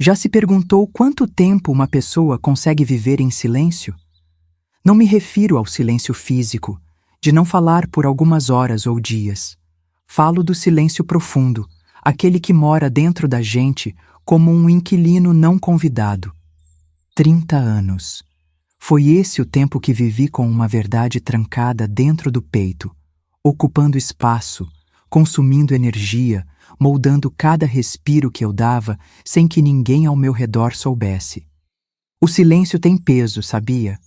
Já se perguntou quanto tempo uma pessoa consegue viver em silêncio? Não me refiro ao silêncio físico, de não falar por algumas horas ou dias. Falo do silêncio profundo, aquele que mora dentro da gente como um inquilino não convidado. 30 anos. Foi esse o tempo que vivi com uma verdade trancada dentro do peito, ocupando espaço, consumindo energia, moldando cada respiro que eu dava sem que ninguém ao meu redor soubesse. O silêncio tem peso, sabia?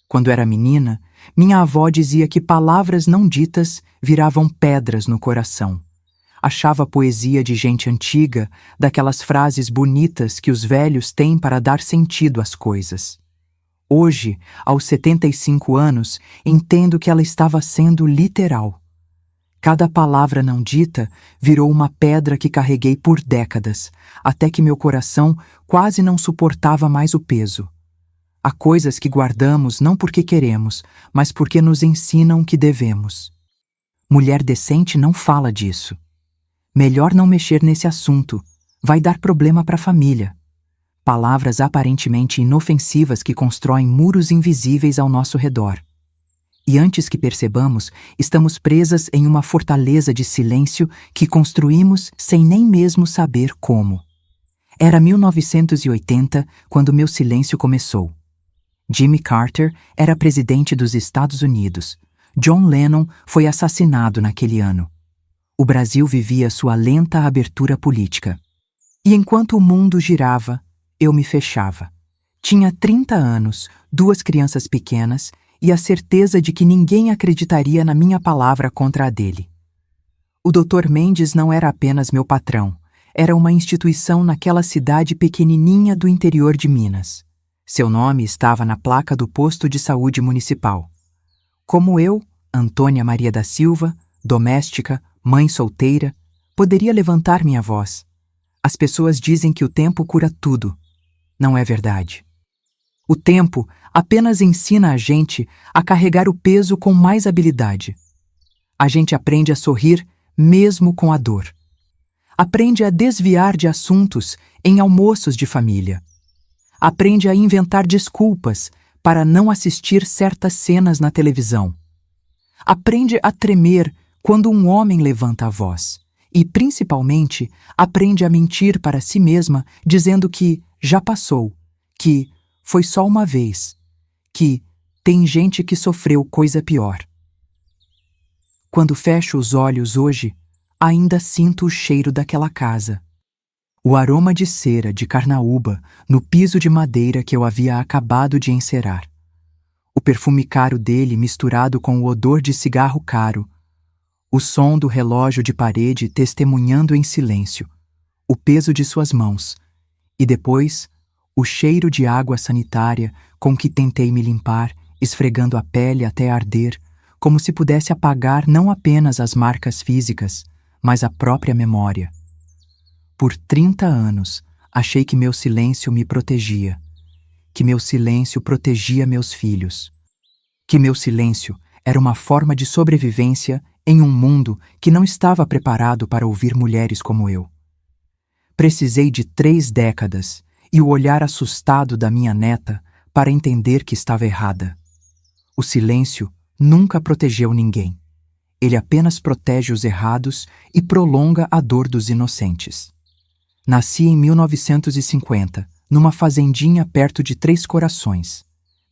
Quando era menina, minha avó dizia que palavras não ditas viravam pedras no coração. Achava poesia de gente antiga, daquelas frases bonitas que os velhos têm para dar sentido às coisas. Hoje, aos 75 anos, entendo que ela estava sendo literal. Cada palavra não dita virou uma pedra que carreguei por décadas, até que meu coração quase não suportava mais o peso. Há coisas que guardamos não porque queremos, mas porque nos ensinam que devemos. Mulher decente não fala disso. Melhor não mexer nesse assunto, vai dar problema para a família. Palavras aparentemente inofensivas que constroem muros invisíveis ao nosso redor. E antes que percebamos, estamos presas em uma fortaleza de silêncio que construímos sem nem mesmo saber como. Era 1980 quando meu silêncio começou. Jimmy Carter era presidente dos Estados Unidos. John Lennon foi assassinado naquele ano. O Brasil vivia sua lenta abertura política. E enquanto o mundo girava, eu me fechava. Tinha 30 anos, 2 crianças pequenas e a certeza de que ninguém acreditaria na minha palavra contra a dele. O Dr. Mendes não era apenas meu patrão, era uma instituição naquela cidade pequenininha do interior de Minas. Seu nome estava na placa do posto de saúde municipal. Como eu, Antônia Maria da Silva, doméstica, mãe solteira, poderia levantar minha voz. As pessoas dizem que o tempo cura tudo. Não é verdade. O tempo apenas ensina a gente a carregar o peso com mais habilidade. A gente aprende a sorrir mesmo com a dor. Aprende a desviar de assuntos em almoços de família. Aprende a inventar desculpas para não assistir certas cenas na televisão. Aprende a tremer quando um homem levanta a voz. E, principalmente, aprende a mentir para si mesma, dizendo que já passou, que foi só uma vez, que tem gente que sofreu coisa pior. Quando fecho os olhos hoje, ainda sinto o cheiro daquela casa. O aroma de cera de carnaúba no piso de madeira que eu havia acabado de encerar. O perfume caro dele misturado com o odor de cigarro caro. O som do relógio de parede testemunhando em silêncio. O peso de suas mãos. E depois, o cheiro de água sanitária com que tentei me limpar, esfregando a pele até arder, como se pudesse apagar não apenas as marcas físicas, mas a própria memória. Por 30 anos, achei que meu silêncio me protegia, que meu silêncio protegia meus filhos, que meu silêncio era uma forma de sobrevivência em um mundo que não estava preparado para ouvir mulheres como eu. Precisei de 3 décadas e o olhar assustado da minha neta para entender que estava errada. O silêncio nunca protegeu ninguém. Ele apenas protege os errados e prolonga a dor dos inocentes. Nasci em 1950, numa fazendinha perto de Três Corações.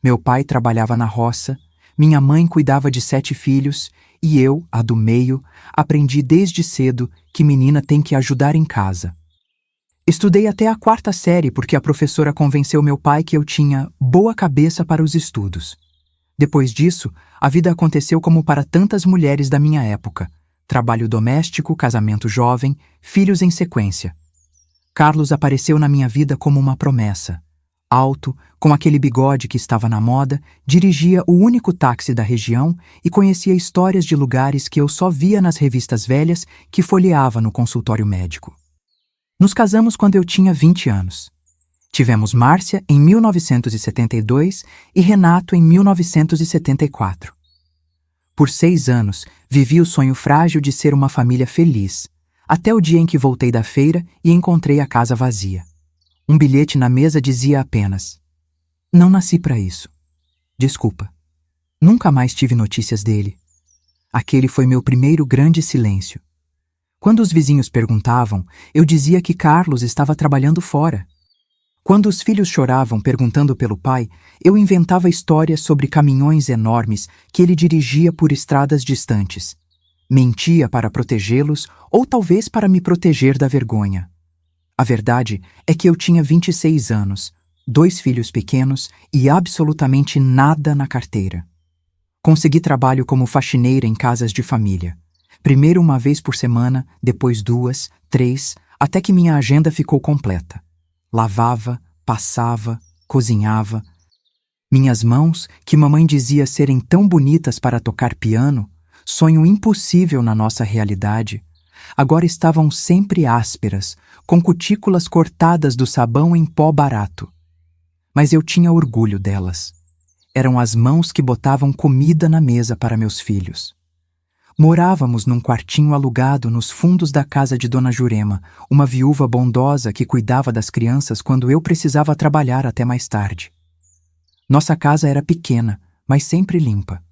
Meu pai trabalhava na roça, minha mãe cuidava de 7 filhos e eu, a do meio, aprendi desde cedo que menina tem que ajudar em casa. Estudei até a 4ª série porque a professora convenceu meu pai que eu tinha boa cabeça para os estudos. Depois disso, a vida aconteceu como para tantas mulheres da minha época. Trabalho doméstico, casamento jovem, filhos em sequência. Carlos apareceu na minha vida como uma promessa. Alto, com aquele bigode que estava na moda, dirigia o único táxi da região e conhecia histórias de lugares que eu só via nas revistas velhas que folheava no consultório médico. Nos casamos quando eu tinha 20 anos. Tivemos Márcia em 1972 e Renato em 1974. Por 6 anos, vivi o sonho frágil de ser uma família feliz, até o dia em que voltei da feira e encontrei a casa vazia. Um bilhete na mesa dizia apenas: "Não nasci para isso. Desculpa." Nunca mais tive notícias dele. Aquele foi meu primeiro grande silêncio. Quando os vizinhos perguntavam, eu dizia que Carlos estava trabalhando fora. Quando os filhos choravam perguntando pelo pai, eu inventava histórias sobre caminhões enormes que ele dirigia por estradas distantes. Mentia para protegê-los ou talvez para me proteger da vergonha. A verdade é que eu tinha 26 anos, 2 filhos pequenos e absolutamente nada na carteira. Consegui trabalho como faxineira em casas de família. Primeiro 1 vez por semana, depois 2, 3, até que minha agenda ficou completa. Lavava, passava, cozinhava. Minhas mãos, que mamãe dizia serem tão bonitas para tocar piano, sonho impossível na nossa realidade, agora estavam sempre ásperas, com cutículas cortadas do sabão em pó barato. Mas eu tinha orgulho delas. Eram as mãos que botavam comida na mesa para meus filhos. Morávamos num quartinho alugado nos fundos da casa de Dona Jurema, uma viúva bondosa que cuidava das crianças quando eu precisava trabalhar até mais tarde. Nossa casa era pequena, mas sempre limpa.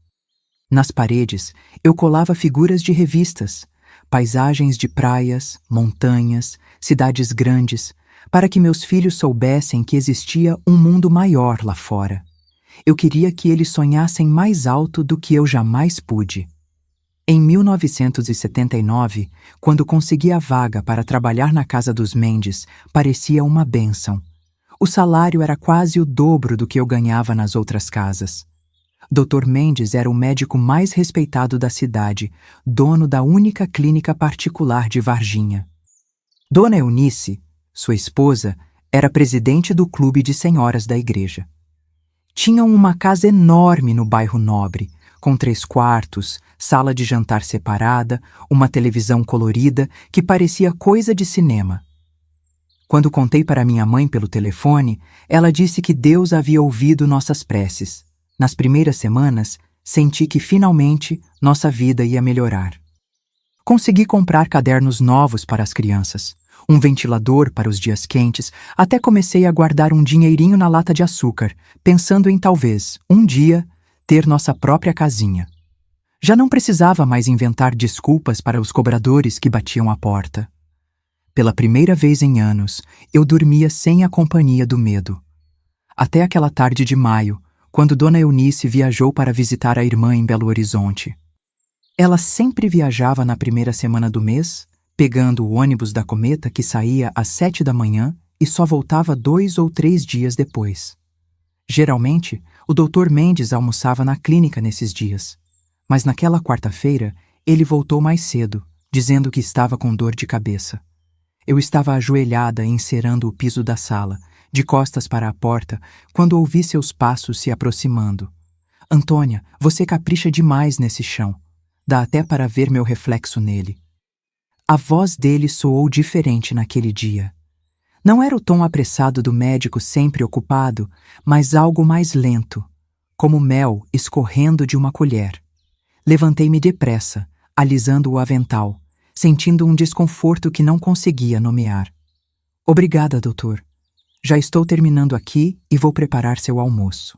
Nas paredes, eu colava figuras de revistas, paisagens de praias, montanhas, cidades grandes, para que meus filhos soubessem que existia um mundo maior lá fora. Eu queria que eles sonhassem mais alto do que eu jamais pude. Em 1979, quando consegui a vaga para trabalhar na casa dos Mendes, parecia uma bênção. O salário era quase o dobro do que eu ganhava nas outras casas. Dr. Mendes era o médico mais respeitado da cidade, dono da única clínica particular de Varginha. Dona Eunice, sua esposa, era presidente do clube de senhoras da igreja. Tinham uma casa enorme no bairro Nobre, com 3 quartos, sala de jantar separada, uma televisão colorida que parecia coisa de cinema. Quando contei para minha mãe pelo telefone, ela disse que Deus havia ouvido nossas preces. Nas primeiras semanas, senti que finalmente nossa vida ia melhorar. Consegui comprar cadernos novos para as crianças, um ventilador para os dias quentes, até comecei a guardar um dinheirinho na lata de açúcar, pensando em talvez, um dia, ter nossa própria casinha. Já não precisava mais inventar desculpas para os cobradores que batiam à porta. Pela primeira vez em anos, eu dormia sem a companhia do medo. Até aquela tarde de maio, quando Dona Eunice viajou para visitar a irmã em Belo Horizonte. Ela sempre viajava na primeira semana do mês, pegando o ônibus da Cometa que saía às 7 da manhã e só voltava 2 ou 3 dias depois. Geralmente, o Dr. Mendes almoçava na clínica nesses dias, mas naquela quarta-feira ele voltou mais cedo, dizendo que estava com dor de cabeça. Eu estava ajoelhada encerando o piso da sala, de costas para a porta, quando ouvi seus passos se aproximando. Antônia, você capricha demais nesse chão. Dá até para ver meu reflexo nele. A voz dele soou diferente naquele dia. Não era o tom apressado do médico sempre ocupado, mas algo mais lento, como mel escorrendo de uma colher. Levantei-me depressa, alisando o avental, sentindo um desconforto que não conseguia nomear. Obrigada, doutor. Já estou terminando aqui e vou preparar seu almoço.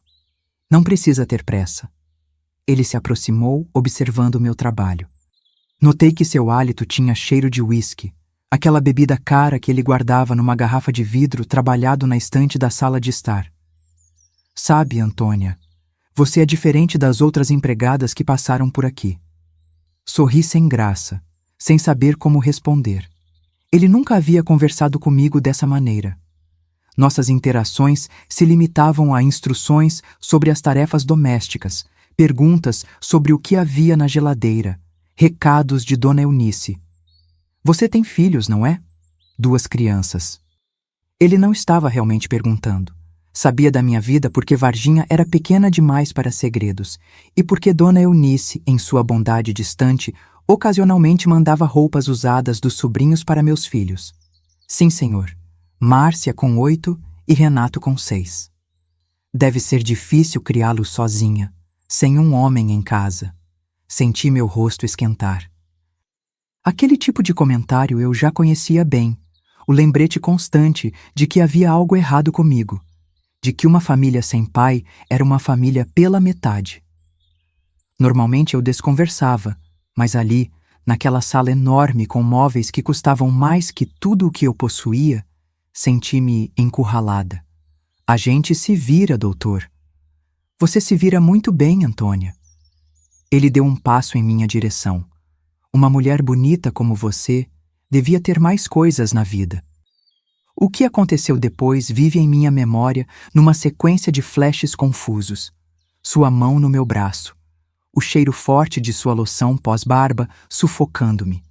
Não precisa ter pressa. Ele se aproximou, observando o meu trabalho. Notei que seu hálito tinha cheiro de uísque, aquela bebida cara que ele guardava numa garrafa de vidro trabalhado na estante da sala de estar. Sabe, Antônia, você é diferente das outras empregadas que passaram por aqui. Sorri sem graça, sem saber como responder. Ele nunca havia conversado comigo dessa maneira. Nossas interações se limitavam a instruções sobre as tarefas domésticas, perguntas sobre o que havia na geladeira, recados de Dona Eunice. Você tem filhos, não é? 2 crianças. Ele não estava realmente perguntando. Sabia da minha vida porque Varginha era pequena demais para segredos e porque Dona Eunice, em sua bondade distante, ocasionalmente mandava roupas usadas dos sobrinhos para meus filhos. Sim, senhor. Márcia com 8 e Renato com 6. Deve ser difícil criá-los sozinha, sem um homem em casa. Senti meu rosto esquentar. Aquele tipo de comentário eu já conhecia bem. o lembrete constante de que havia algo errado comigo, de que uma família sem pai era uma família pela metade. Normalmente eu desconversava, mas ali, naquela sala enorme com móveis que custavam mais que tudo o que eu possuía, senti-me encurralada. A gente se vira, doutor. Você se vira muito bem, Antônia. Ele deu um passo em minha direção. Uma mulher bonita como você devia ter mais coisas na vida. O que aconteceu depois vive em minha memória numa sequência de flashes confusos. Sua mão no meu braço. O cheiro forte de sua loção pós-barba sufocando-me.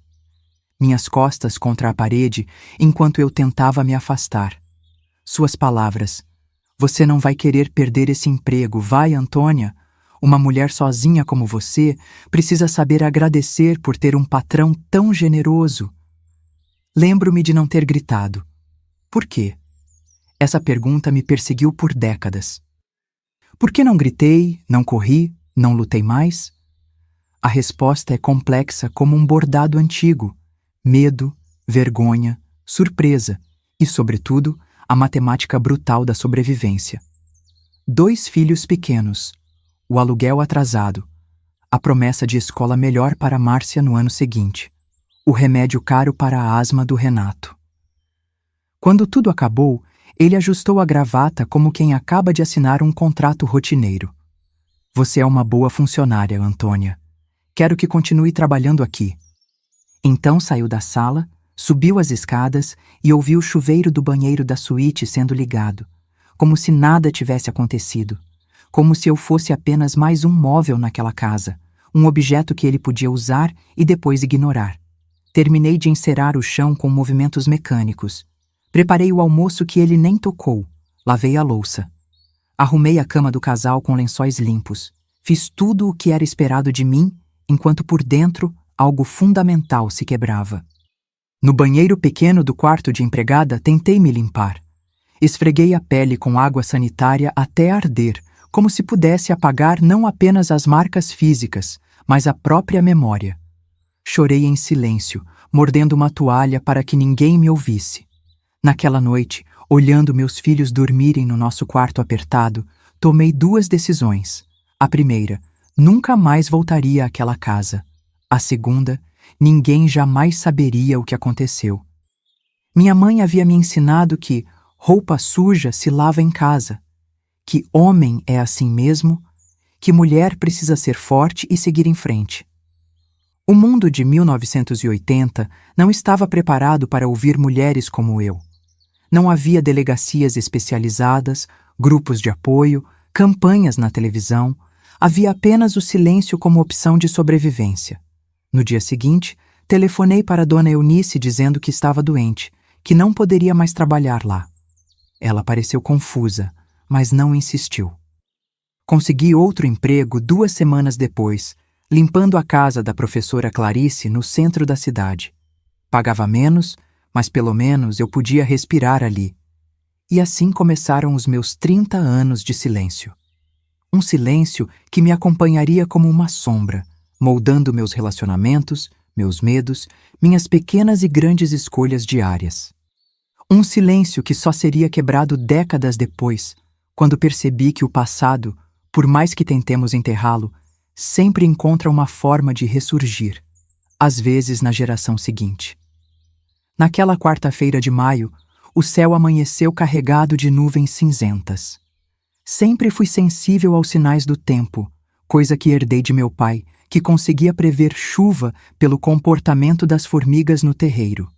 Minhas costas contra a parede enquanto eu tentava me afastar. Suas palavras. Você não vai querer perder esse emprego, vai, Antônia? Uma mulher sozinha como você precisa saber agradecer por ter um patrão tão generoso. Lembro-me de não ter gritado. Por quê? Essa pergunta me perseguiu por décadas. Por que não gritei, não corri, não lutei mais? A resposta é complexa como um bordado antigo. Medo, vergonha, surpresa e, sobretudo, a matemática brutal da sobrevivência. 2 filhos pequenos, o aluguel atrasado, a promessa de escola melhor para Márcia no ano seguinte, o remédio caro para a asma do Renato. Quando tudo acabou, ele ajustou a gravata como quem acaba de assinar um contrato rotineiro. Você é uma boa funcionária, Antônia. Quero que continue trabalhando aqui. Então saiu da sala, subiu as escadas e ouviu o chuveiro do banheiro da suíte sendo ligado, como se nada tivesse acontecido, como se eu fosse apenas mais um móvel naquela casa, um objeto que ele podia usar e depois ignorar. Terminei de encerar o chão com movimentos mecânicos. Preparei o almoço que ele nem tocou. Lavei a louça. Arrumei a cama do casal com lençóis limpos. Fiz tudo o que era esperado de mim, enquanto por dentro algo fundamental se quebrava. No banheiro pequeno do quarto de empregada, tentei me limpar. Esfreguei a pele com água sanitária até arder, como se pudesse apagar não apenas as marcas físicas, mas a própria memória. Chorei em silêncio, mordendo uma toalha para que ninguém me ouvisse. Naquela noite, olhando meus filhos dormirem no nosso quarto apertado, tomei 2 decisões. A primeira, nunca mais voltaria àquela casa. A segunda, ninguém jamais saberia o que aconteceu. Minha mãe havia me ensinado que roupa suja se lava em casa, que homem é assim mesmo, que mulher precisa ser forte e seguir em frente. O mundo de 1980 não estava preparado para ouvir mulheres como eu. Não havia delegacias especializadas, grupos de apoio, campanhas na televisão. Havia apenas o silêncio como opção de sobrevivência. No dia seguinte, telefonei para Dona Eunice dizendo que estava doente, que não poderia mais trabalhar lá. Ela pareceu confusa, mas não insistiu. Consegui outro emprego 2 semanas depois, limpando a casa da professora Clarice no centro da cidade. Pagava menos, mas pelo menos eu podia respirar ali. E assim começaram os meus 30 anos de silêncio. Um silêncio que me acompanharia como uma sombra, moldando meus relacionamentos, meus medos, minhas pequenas e grandes escolhas diárias. Um silêncio que só seria quebrado décadas depois, quando percebi que o passado, por mais que tentemos enterrá-lo, sempre encontra uma forma de ressurgir, às vezes na geração seguinte. Naquela quarta-feira de maio, o céu amanheceu carregado de nuvens cinzentas. Sempre fui sensível aos sinais do tempo, coisa que herdei de meu pai, que conseguia prever chuva pelo comportamento das formigas no terreiro.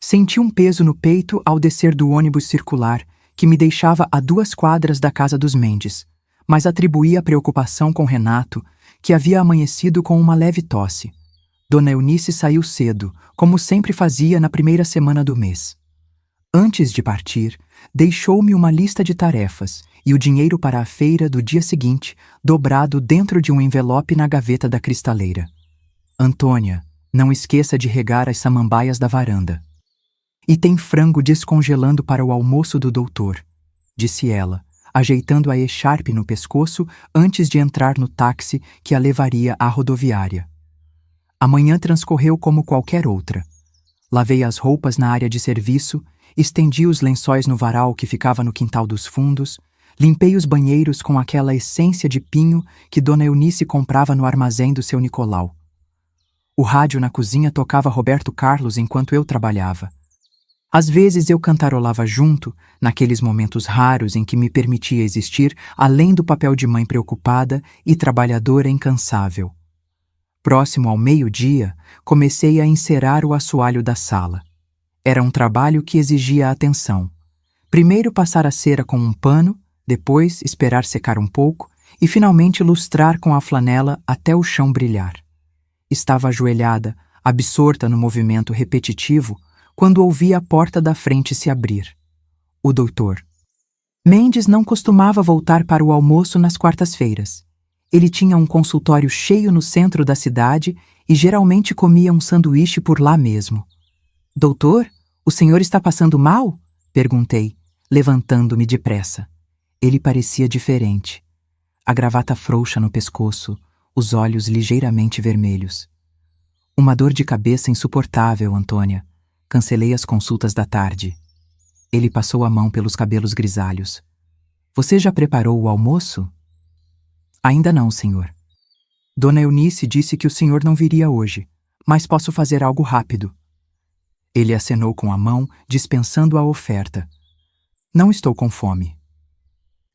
Senti um peso no peito ao descer do ônibus circular, que me deixava a 2 quadras da casa dos Mendes, mas atribuí a preocupação com Renato, que havia amanhecido com uma leve tosse. Dona Eunice saiu cedo, como sempre fazia na primeira semana do mês. Antes de partir, deixou-me uma lista de tarefas e o dinheiro para a feira do dia seguinte, dobrado dentro de um envelope na gaveta da cristaleira. Antônia, não esqueça de regar as samambaias da varanda. E tem frango descongelando para o almoço do doutor, disse ela, ajeitando a echarpe no pescoço antes de entrar no táxi que a levaria à rodoviária. A manhã transcorreu como qualquer outra. Lavei as roupas na área de serviço, estendi os lençóis no varal que ficava no quintal dos fundos, limpei os banheiros com aquela essência de pinho que Dona Eunice comprava no armazém do seu Nicolau. O rádio na cozinha tocava Roberto Carlos enquanto eu trabalhava. Às vezes eu cantarolava junto, naqueles momentos raros em que me permitia existir além do papel de mãe preocupada e trabalhadora incansável. Próximo ao meio-dia, comecei a encerar o assoalho da sala. Era um trabalho que exigia atenção. Primeiro passar a cera com um pano, depois esperar secar um pouco e finalmente lustrar com a flanela até o chão brilhar. Estava ajoelhada, absorta no movimento repetitivo, quando ouvi a porta da frente se abrir. O doutor. Mendes não costumava voltar para o almoço nas quartas-feiras. Ele tinha um consultório cheio no centro da cidade e geralmente comia um sanduíche por lá mesmo. Doutor, o senhor está passando mal? Perguntei, levantando-me depressa. Ele parecia diferente. A gravata frouxa no pescoço, os olhos ligeiramente vermelhos. Uma dor de cabeça insuportável, Antônia. Cancelei as consultas da tarde. Ele passou a mão pelos cabelos grisalhos. Você já preparou o almoço? Ainda não, senhor. Dona Eunice disse que o senhor não viria hoje, mas posso fazer algo rápido. Ele acenou com a mão, dispensando a oferta. Não estou com fome.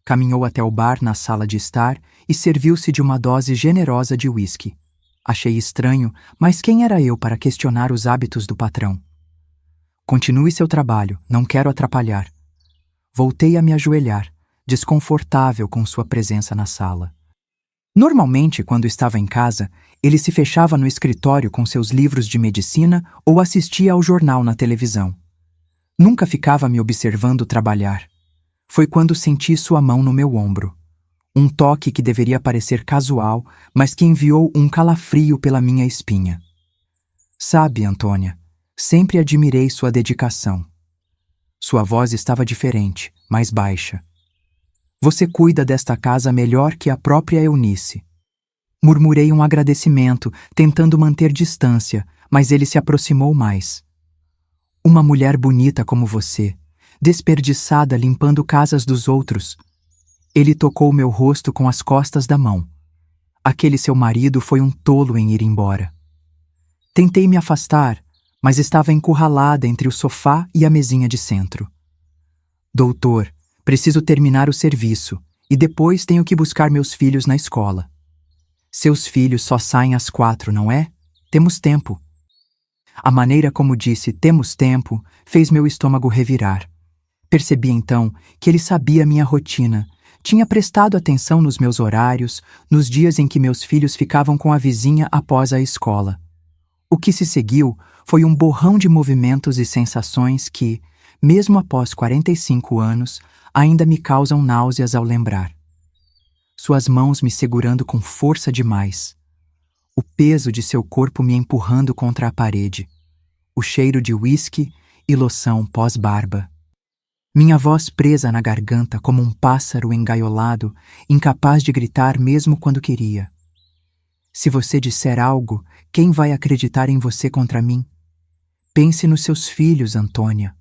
Caminhou até o bar na sala de estar e serviu-se de uma dose generosa de uísque. Achei estranho, mas quem era eu para questionar os hábitos do patrão? Continue seu trabalho, não quero atrapalhar. Voltei a me ajoelhar, desconfortável com sua presença na sala. Normalmente, quando estava em casa, ele se fechava no escritório com seus livros de medicina ou assistia ao jornal na televisão. Nunca ficava me observando trabalhar. Foi quando senti sua mão no meu ombro. Um toque que deveria parecer casual, mas que enviou um calafrio pela minha espinha. Sabe, Antônia, sempre admirei sua dedicação. Sua voz estava diferente, mais baixa. Você cuida desta casa melhor que a própria Eunice. Murmurei um agradecimento, tentando manter distância, mas ele se aproximou mais. Uma mulher bonita como você, desperdiçada limpando casas dos outros. Ele tocou meu rosto com as costas da mão. Aquele seu marido foi um tolo em ir embora. Tentei me afastar, mas estava encurralada entre o sofá e a mesinha de centro. Doutor, preciso terminar o serviço e depois tenho que buscar meus filhos na escola. Seus filhos só saem às 4, não é? Temos tempo. A maneira como disse "temos tempo" fez meu estômago revirar. Percebi então que ele sabia minha rotina, tinha prestado atenção nos meus horários, nos dias em que meus filhos ficavam com a vizinha após a escola. O que se seguiu foi um borrão de movimentos e sensações que, mesmo após 45 anos, ainda me causam náuseas ao lembrar. Suas mãos me segurando com força demais. O peso de seu corpo me empurrando contra a parede. O cheiro de uísque e loção pós-barba. Minha voz presa na garganta como um pássaro engaiolado, incapaz de gritar mesmo quando queria. Se você disser algo, quem vai acreditar em você contra mim? Pense nos seus filhos, Antônia.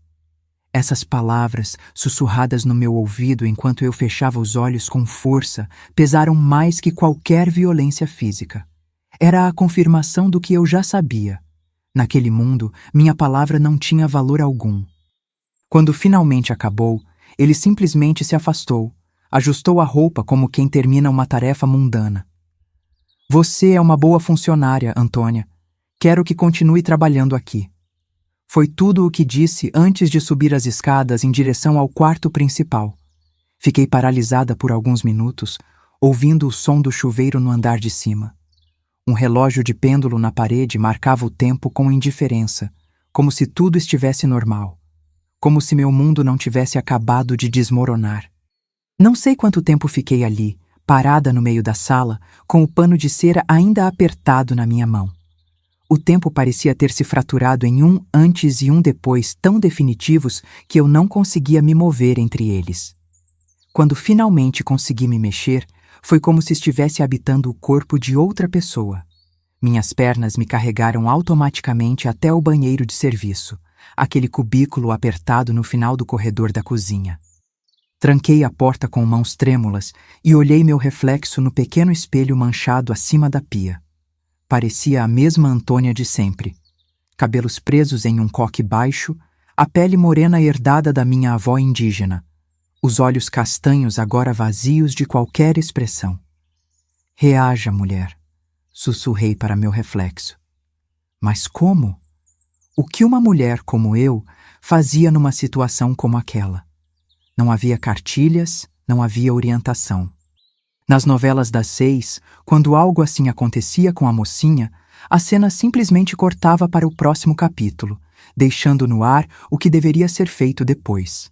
Essas palavras, sussurradas no meu ouvido enquanto eu fechava os olhos com força, pesaram mais que qualquer violência física. Era a confirmação do que eu já sabia. Naquele mundo, minha palavra não tinha valor algum. Quando finalmente acabou, ele simplesmente se afastou, ajustou a roupa como quem termina uma tarefa mundana. Você é uma boa funcionária, Antônia. Quero que continue trabalhando aqui. Foi tudo o que disse antes de subir as escadas em direção ao quarto principal. Fiquei paralisada por alguns minutos, ouvindo o som do chuveiro no andar de cima. Um relógio de pêndulo na parede marcava o tempo com indiferença, como se tudo estivesse normal, como se meu mundo não tivesse acabado de desmoronar. Não sei quanto tempo fiquei ali, parada no meio da sala, com o pano de cera ainda apertado na minha mão. O tempo parecia ter se fraturado em um antes e um depois tão definitivos que eu não conseguia me mover entre eles. Quando finalmente consegui me mexer, foi como se estivesse habitando o corpo de outra pessoa. Minhas pernas me carregaram automaticamente até o banheiro de serviço, aquele cubículo apertado no final do corredor da cozinha. Tranquei a porta com mãos trêmulas e olhei meu reflexo no pequeno espelho manchado acima da pia. Parecia a mesma Antônia de sempre. Cabelos presos em um coque baixo, a pele morena herdada da minha avó indígena, os olhos castanhos agora vazios de qualquer expressão. Reaja, mulher, sussurrei para meu reflexo. Mas como? O que uma mulher como eu fazia numa situação como aquela? Não havia cartilhas, não havia orientação. Nas novelas das 6, quando algo assim acontecia com a mocinha, a cena simplesmente cortava para o próximo capítulo, deixando no ar o que deveria ser feito depois.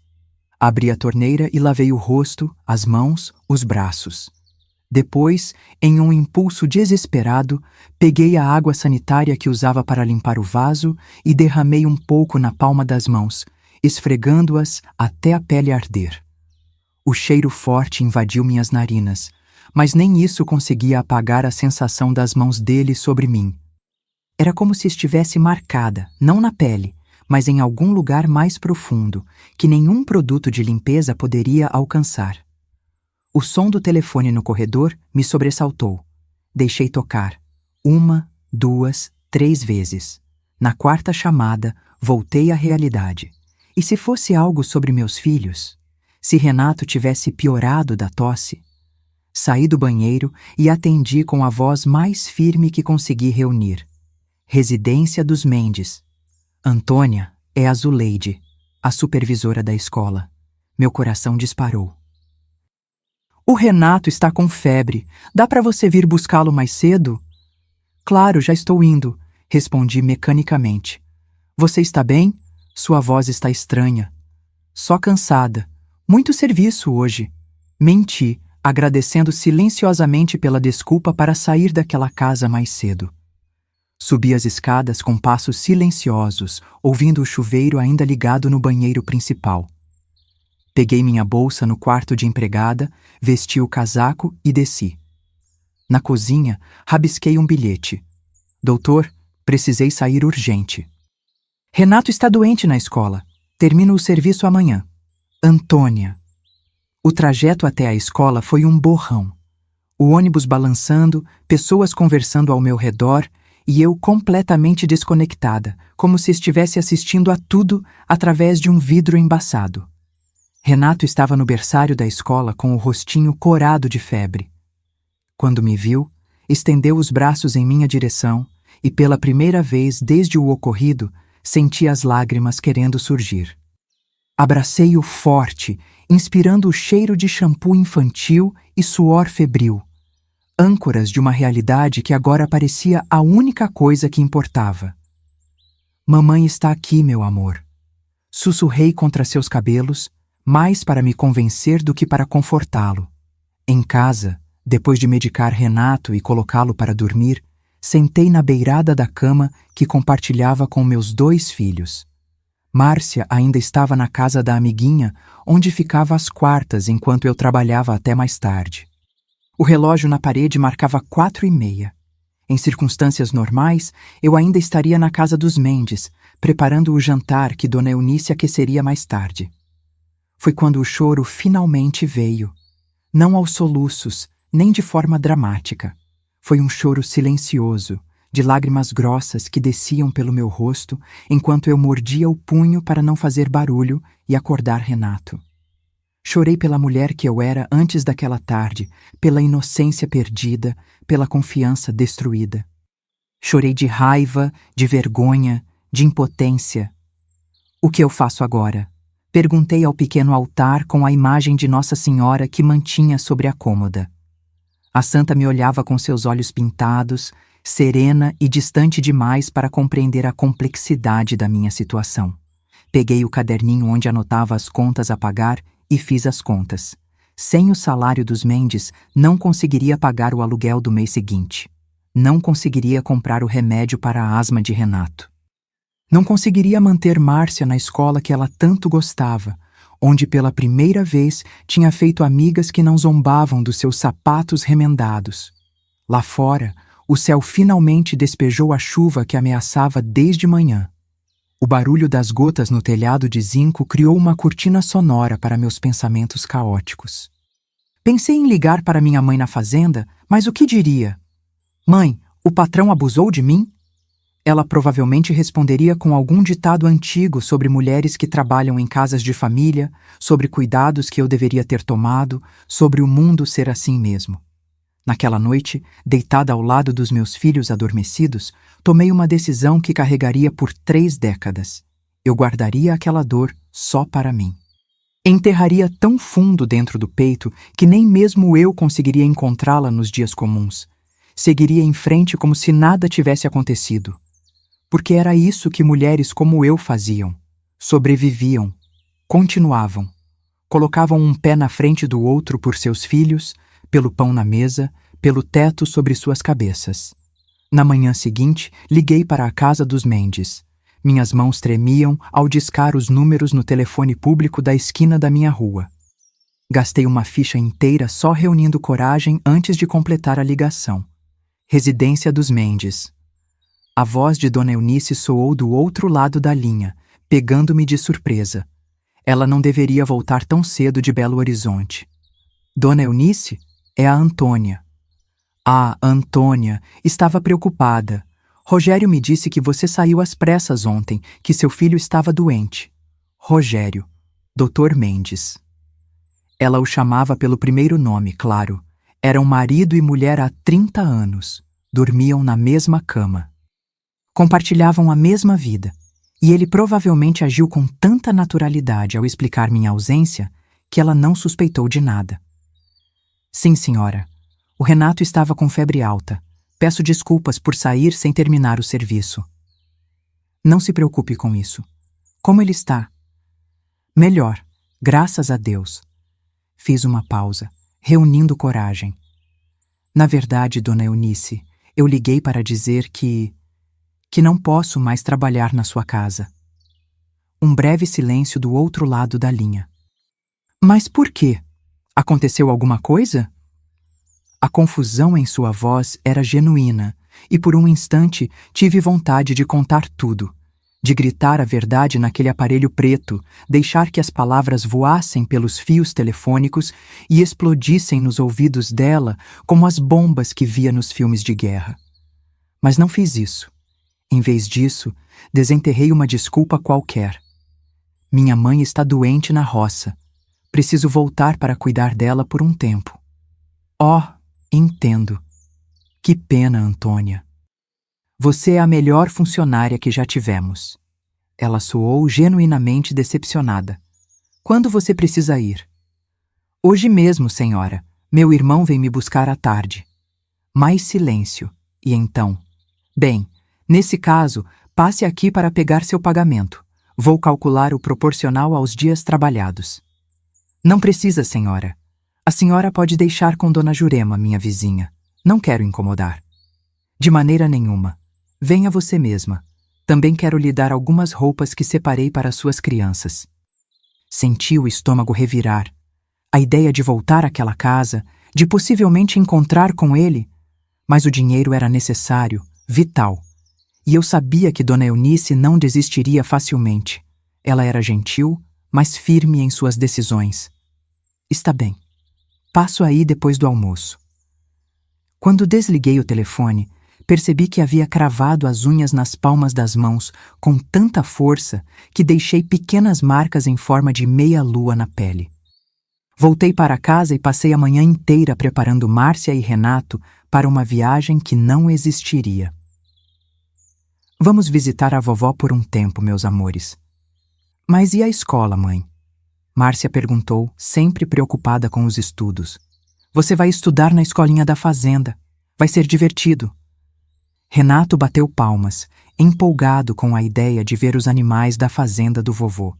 Abri a torneira e lavei o rosto, as mãos, os braços. Depois, em um impulso desesperado, peguei a água sanitária que usava para limpar o vaso e derramei um pouco na palma das mãos, esfregando-as até a pele arder. O cheiro forte invadiu minhas narinas, mas nem isso conseguia apagar a sensação das mãos dele sobre mim. Era como se estivesse marcada, não na pele, mas em algum lugar mais profundo, que nenhum produto de limpeza poderia alcançar. O som do telefone no corredor me sobressaltou. Deixei tocar. 1, 2, 3 vezes. Na quarta chamada, voltei à realidade. E se fosse algo sobre meus filhos? Se Renato tivesse piorado da tosse? Saí do banheiro e atendi com a voz mais firme que consegui reunir. Residência dos Mendes. Antônia é a Zuleide, a supervisora da escola. Meu coração disparou. O Renato está com febre. Dá para você vir buscá-lo mais cedo? Claro, já estou indo, respondi mecanicamente. Você está bem? Sua voz está estranha. Só cansada. Muito serviço hoje. Menti, agradecendo silenciosamente pela desculpa para sair daquela casa mais cedo. Subi as escadas com passos silenciosos, ouvindo o chuveiro ainda ligado no banheiro principal. Peguei minha bolsa no quarto de empregada, vesti o casaco e desci. Na cozinha, rabisquei um bilhete. Doutor, precisei sair urgente. Renato está doente na escola. Termino o serviço amanhã. Antônia. O trajeto até a escola foi um borrão. O ônibus balançando, pessoas conversando ao meu redor e eu completamente desconectada, como se estivesse assistindo a tudo através de um vidro embaçado. Renato estava no berçário da escola com o rostinho corado de febre. Quando me viu, estendeu os braços em minha direção e, pela primeira vez desde o ocorrido, senti as lágrimas querendo surgir. Abracei-o forte, inspirando o cheiro de shampoo infantil e suor febril, âncoras de uma realidade que agora parecia a única coisa que importava. Mamãe está aqui, meu amor. Sussurrei contra seus cabelos, mais para me convencer do que para confortá-lo. Em casa, depois de medicar Renato e colocá-lo para dormir, sentei na beirada da cama que compartilhava com meus 2 filhos. Márcia ainda estava na casa da amiguinha, onde ficava às quartas enquanto eu trabalhava até mais tarde. O relógio na parede marcava 4h30. Em circunstâncias normais, eu ainda estaria na casa dos Mendes, preparando o jantar que Dona Eunice aqueceria mais tarde. Foi quando o choro finalmente veio. Não aos soluços, nem de forma dramática. Foi um choro silencioso, de lágrimas grossas que desciam pelo meu rosto enquanto eu mordia o punho para não fazer barulho e acordar Renato. Chorei pela mulher que eu era antes daquela tarde, pela inocência perdida, pela confiança destruída. Chorei de raiva, de vergonha, de impotência. O que eu faço agora? Perguntei ao pequeno altar com a imagem de Nossa Senhora que mantinha sobre a cômoda. A santa me olhava com seus olhos pintados, serena e distante demais para compreender a complexidade da minha situação. Peguei o caderninho onde anotava as contas a pagar e fiz as contas. Sem o salário dos Mendes, não conseguiria pagar o aluguel do mês seguinte. Não conseguiria comprar o remédio para a asma de Renato. Não conseguiria manter Márcia na escola que ela tanto gostava, onde pela primeira vez tinha feito amigas que não zombavam dos seus sapatos remendados. Lá fora, o céu finalmente despejou a chuva que ameaçava desde manhã. O barulho das gotas no telhado de zinco criou uma cortina sonora para meus pensamentos caóticos. Pensei em ligar para minha mãe na fazenda, mas o que diria? Mãe, o patrão abusou de mim? Ela provavelmente responderia com algum ditado antigo sobre mulheres que trabalham em casas de família, sobre cuidados que eu deveria ter tomado, sobre o mundo ser assim mesmo. Naquela noite, deitada ao lado dos meus filhos adormecidos, tomei uma decisão que carregaria por 3 décadas. Eu guardaria aquela dor só para mim. Enterraria tão fundo dentro do peito que nem mesmo eu conseguiria encontrá-la nos dias comuns. Seguiria em frente como se nada tivesse acontecido. Porque era isso que mulheres como eu faziam. Sobreviviam, continuavam. Colocavam um pé na frente do outro por seus filhos, pelo pão na mesa, pelo teto sobre suas cabeças. Na manhã seguinte, liguei para a casa dos Mendes. Minhas mãos tremiam ao discar os números no telefone público da esquina da minha rua. Gastei uma ficha inteira só reunindo coragem antes de completar a ligação. Residência dos Mendes. A voz de Dona Eunice soou do outro lado da linha, pegando-me de surpresa. Ela não deveria voltar tão cedo de Belo Horizonte. Dona Eunice? É a Antônia. Ah, Antônia, estava preocupada. Rogério me disse que você saiu às pressas ontem, que seu filho estava doente. Rogério, Dr. Mendes. Ela o chamava pelo primeiro nome, claro. Eram marido e mulher há 30 anos. Dormiam na mesma cama. Compartilhavam a mesma vida, e ele provavelmente agiu com tanta naturalidade ao explicar minha ausência que ela não suspeitou de nada. Sim, senhora. O Renato estava com febre alta. Peço desculpas por sair sem terminar o serviço. Não se preocupe com isso. Como ele está? Melhor, graças a Deus. Fiz uma pausa, reunindo coragem. Na verdade, Dona Eunice, eu liguei para dizer que não posso mais trabalhar na sua casa. Um breve silêncio do outro lado da linha. Mas por quê? Aconteceu alguma coisa? A confusão em sua voz era genuína, e por um instante tive vontade de contar tudo, de gritar a verdade naquele aparelho preto, deixar que as palavras voassem pelos fios telefônicos e explodissem nos ouvidos dela como as bombas que via nos filmes de guerra. Mas não fiz isso. Em vez disso, desenterrei uma desculpa qualquer. Minha mãe está doente na roça. Preciso voltar para cuidar dela por um tempo. Oh, entendo. Que pena, Antônia. Você é a melhor funcionária que já tivemos. Ela soou genuinamente decepcionada. Quando você precisa ir? Hoje mesmo, senhora. Meu irmão vem me buscar à tarde. Mais silêncio. E então? Bem, nesse caso, passe aqui para pegar seu pagamento. Vou calcular o proporcional aos dias trabalhados. Não precisa, senhora. A senhora pode deixar com Dona Jurema, minha vizinha. Não quero incomodar. De maneira nenhuma. Venha você mesma. Também quero lhe dar algumas roupas que separei para suas crianças. Senti o estômago revirar. A ideia de voltar àquela casa, de possivelmente encontrar com ele. Mas o dinheiro era necessário, vital. E eu sabia que Dona Eunice não desistiria facilmente. Ela era gentil, mas firme em suas decisões. Está bem. Passo aí depois do almoço. Quando desliguei o telefone, percebi que havia cravado as unhas nas palmas das mãos com tanta força que deixei pequenas marcas em forma de meia-lua na pele. Voltei para casa e passei a manhã inteira preparando Márcia e Renato para uma viagem que não existiria. Vamos visitar a vovó por um tempo, meus amores. Mas e a escola, mãe? Márcia perguntou, sempre preocupada com os estudos. Você vai estudar na escolinha da fazenda. Vai ser divertido. Renato bateu palmas, empolgado com a ideia de ver os animais da fazenda do vovô.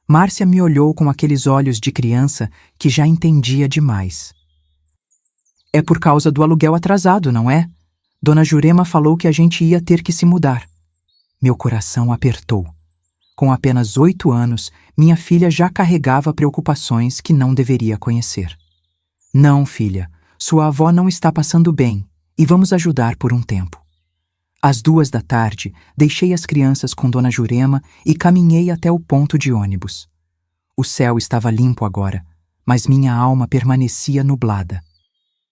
Márcia me olhou com aqueles olhos de criança que já entendia demais. É por causa do aluguel atrasado, não é? Dona Jurema falou que a gente ia ter que se mudar. Meu coração apertou. Com apenas 8 anos, minha filha já carregava preocupações que não deveria conhecer. Não, filha, sua avó não está passando bem, e vamos ajudar por um tempo. Às 2 da tarde, deixei as crianças com Dona Jurema e caminhei até o ponto de ônibus. O céu estava limpo agora, mas minha alma permanecia nublada.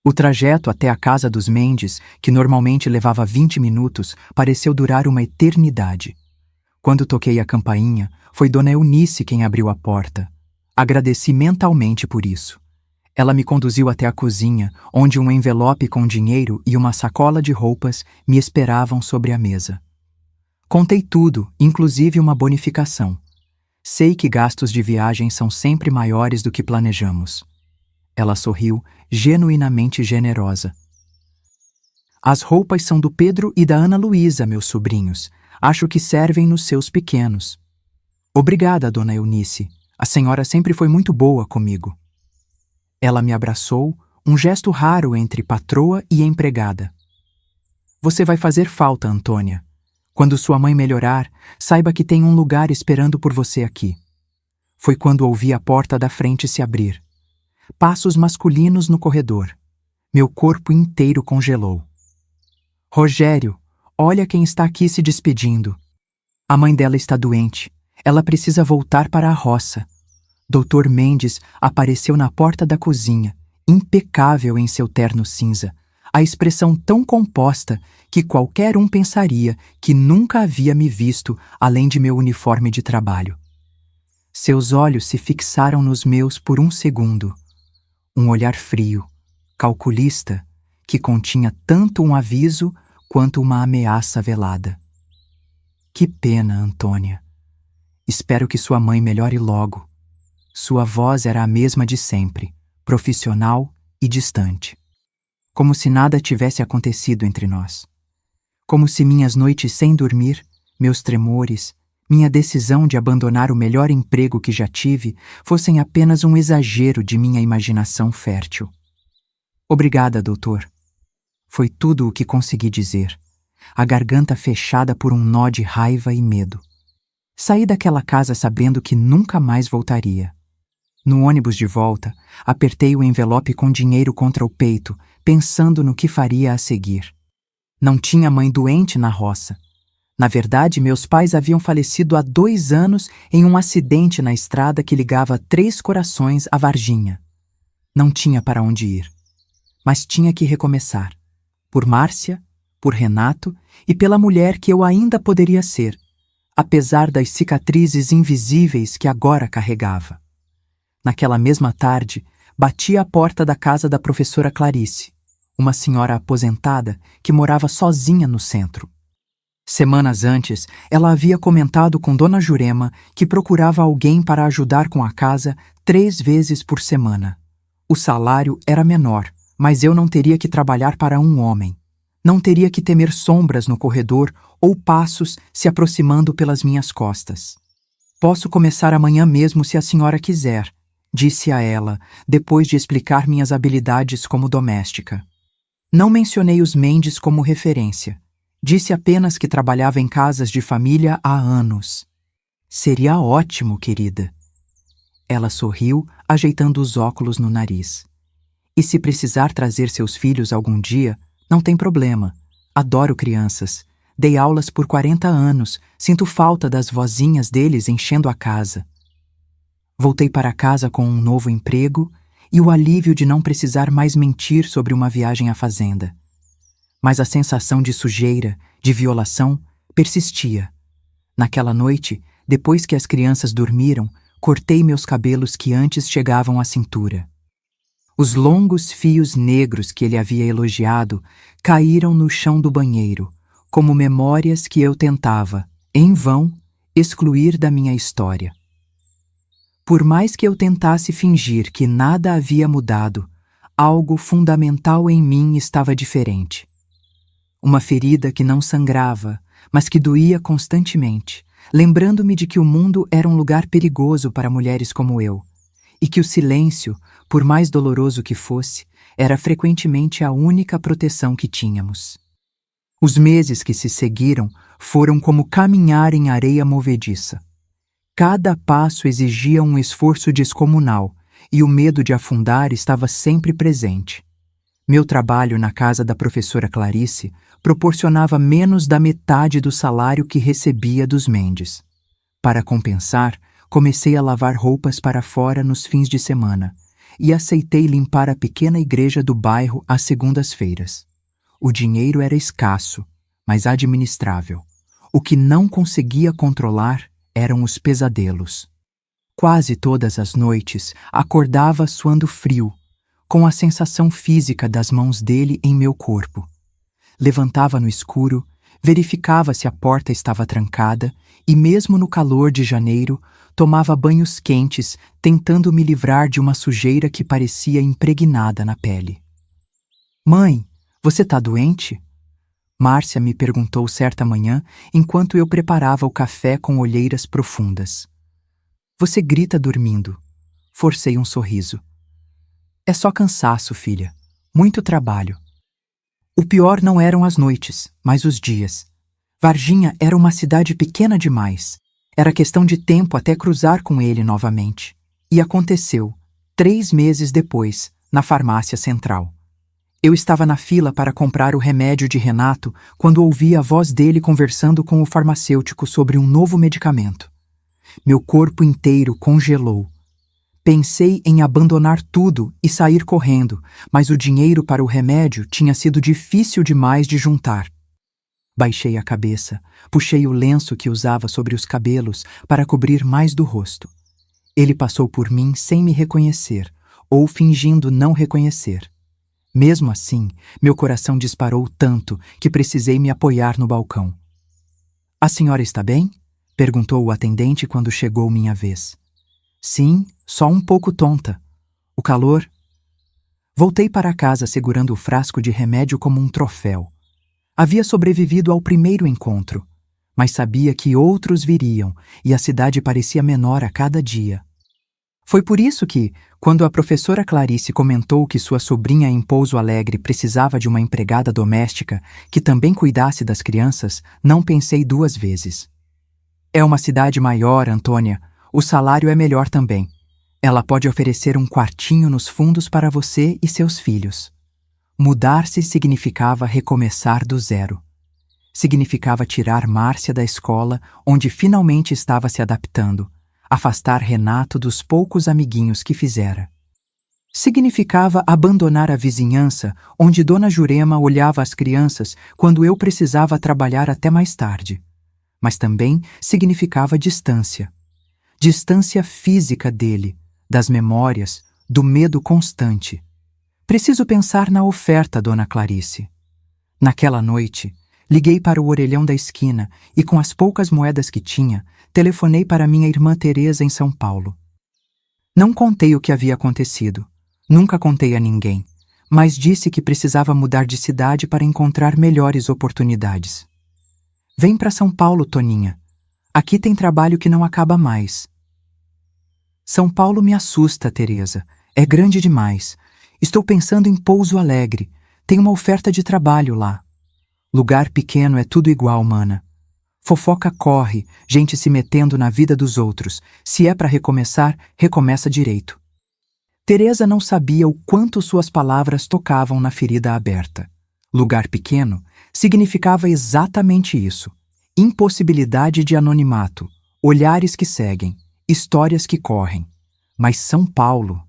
O trajeto até a casa dos Mendes, que normalmente levava 20 minutos, pareceu durar uma eternidade. Quando toquei a campainha, foi Dona Eunice quem abriu a porta. Agradeci mentalmente por isso. Ela me conduziu até a cozinha, onde um envelope com dinheiro e uma sacola de roupas me esperavam sobre a mesa. Contei tudo, inclusive uma bonificação. Sei que gastos de viagem são sempre maiores do que planejamos. Ela sorriu, genuinamente generosa. As roupas são do Pedro e da Ana Luísa, meus sobrinhos. Acho que servem nos seus pequenos. Obrigada, Dona Eunice. A senhora sempre foi muito boa comigo. Ela me abraçou, um gesto raro entre patroa e empregada. Você vai fazer falta, Antônia. Quando sua mãe melhorar, saiba que tem um lugar esperando por você aqui. Foi quando ouvi a porta da frente se abrir. Passos masculinos no corredor. Meu corpo inteiro congelou. Rogério, olha quem está aqui se despedindo. A mãe dela está doente. Ela precisa voltar para a roça. Dr. Mendes apareceu na porta da cozinha, impecável em seu terno cinza, a expressão tão composta que qualquer um pensaria que nunca havia me visto além de meu uniforme de trabalho. Seus olhos se fixaram nos meus por um segundo. Um olhar frio, calculista, que continha tanto um aviso quanto uma ameaça velada. Que pena, Antônia. Espero que sua mãe melhore logo. Sua voz era a mesma de sempre, profissional e distante. Como se nada tivesse acontecido entre nós. Como se minhas noites sem dormir, meus tremores, minha decisão de abandonar o melhor emprego que já tive fossem apenas um exagero de minha imaginação fértil. Obrigada, doutor. Foi tudo o que consegui dizer, a garganta fechada por um nó de raiva e medo. Saí daquela casa sabendo que nunca mais voltaria. No ônibus de volta, apertei o envelope com dinheiro contra o peito, pensando no que faria a seguir. Não tinha mãe doente na roça. Na verdade, meus pais haviam falecido há 2 anos em um acidente na estrada que ligava Três Corações a Varginha. Não tinha para onde ir. Mas tinha que recomeçar. Por Márcia, por Renato e pela mulher que eu ainda poderia ser, apesar das cicatrizes invisíveis que agora carregava. Naquela mesma tarde, bati à porta da casa da professora Clarice, uma senhora aposentada que morava sozinha no centro. Semanas antes, ela havia comentado com Dona Jurema que procurava alguém para ajudar com a casa 3 vezes por semana. O salário era menor, mas eu não teria que trabalhar para um homem. Não teria que temer sombras no corredor ou passos se aproximando pelas minhas costas. Posso começar amanhã mesmo se a senhora quiser, disse a ela, depois de explicar minhas habilidades como doméstica. Não mencionei os Mendes como referência. Disse apenas que trabalhava em casas de família há anos. Seria ótimo, querida. Ela sorriu, ajeitando os óculos no nariz. E se precisar trazer seus filhos algum dia, não tem problema. Adoro crianças. Dei aulas por 40 anos. Sinto falta das vozinhas deles enchendo a casa. Voltei para casa com um novo emprego e o alívio de não precisar mais mentir sobre uma viagem à fazenda. Mas a sensação de sujeira, de violação, persistia. Naquela noite, depois que as crianças dormiram, cortei meus cabelos que antes chegavam à cintura. Os longos fios negros que ele havia elogiado caíram no chão do banheiro, como memórias que eu tentava, em vão, excluir da minha história. Por mais que eu tentasse fingir que nada havia mudado, algo fundamental em mim estava diferente. Uma ferida que não sangrava, mas que doía constantemente, lembrando-me de que o mundo era um lugar perigoso para mulheres como eu, e que o silêncio, por mais doloroso que fosse, era frequentemente a única proteção que tínhamos. Os meses que se seguiram foram como caminhar em areia movediça. Cada passo exigia um esforço descomunal, e o medo de afundar estava sempre presente. Meu trabalho na casa da professora Clarice proporcionava menos da metade do salário que recebia dos Mendes. Para compensar, comecei a lavar roupas para fora nos fins de semana e aceitei limpar a pequena igreja do bairro às segundas-feiras. O dinheiro era escasso, mas administrável. O que não conseguia controlar eram os pesadelos. Quase todas as noites acordava suando frio, com a sensação física das mãos dele em meu corpo. Levantava no escuro, verificava se a porta estava trancada e, mesmo no calor de janeiro, tomava banhos quentes, tentando me livrar de uma sujeira que parecia impregnada na pele. "Mãe, você tá doente?" Márcia me perguntou certa manhã, enquanto eu preparava o café com olheiras profundas. "Você grita dormindo." Forcei um sorriso. "É só cansaço, filha. Muito trabalho." O pior não eram as noites, mas os dias. Varginha era uma cidade pequena demais. Era questão de tempo até cruzar com ele novamente. E aconteceu, 3 meses depois, na farmácia central. Eu estava na fila para comprar o remédio de Renato quando ouvi a voz dele conversando com o farmacêutico sobre um novo medicamento. Meu corpo inteiro congelou. Pensei em abandonar tudo e sair correndo, mas o dinheiro para o remédio tinha sido difícil demais de juntar. Baixei a cabeça, puxei o lenço que usava sobre os cabelos para cobrir mais do rosto. Ele passou por mim sem me reconhecer, ou fingindo não reconhecer. Mesmo assim, meu coração disparou tanto que precisei me apoiar no balcão. "A senhora está bem?" perguntou o atendente quando chegou minha vez. "Sim, só um pouco tonta. O calor..." Voltei para casa segurando o frasco de remédio como um troféu. Havia sobrevivido ao primeiro encontro, mas sabia que outros viriam e a cidade parecia menor a cada dia. Foi por isso que, quando a professora Clarice comentou que sua sobrinha em Pouso Alegre precisava de uma empregada doméstica que também cuidasse das crianças, não pensei 2 vezes. "É uma cidade maior, Antônia. O salário é melhor também. Ela pode oferecer um quartinho nos fundos para você e seus filhos." Mudar-se significava recomeçar do zero. Significava tirar Márcia da escola, onde finalmente estava se adaptando, afastar Renato dos poucos amiguinhos que fizera. Significava abandonar a vizinhança, onde Dona Jurema olhava as crianças quando eu precisava trabalhar até mais tarde. Mas também significava distância. Distância física dele, das memórias, do medo constante. Preciso pensar na oferta, Dona Clarice. Naquela noite, liguei para o orelhão da esquina e, com as poucas moedas que tinha, telefonei para minha irmã Teresa em São Paulo. Não contei o que havia acontecido. Nunca contei a ninguém, mas disse que precisava mudar de cidade para encontrar melhores oportunidades. "Vem para São Paulo, Toninha. Aqui tem trabalho que não acaba mais." "São Paulo me assusta, Teresa. É grande demais. Estou pensando em Pouso Alegre. Tem uma oferta de trabalho lá." "Lugar pequeno é tudo igual, mana. Fofoca corre, gente se metendo na vida dos outros. Se é para recomeçar, recomeça direito." Teresa não sabia o quanto suas palavras tocavam na ferida aberta. Lugar pequeno significava exatamente isso. Impossibilidade de anonimato, olhares que seguem, histórias que correm. Mas São Paulo,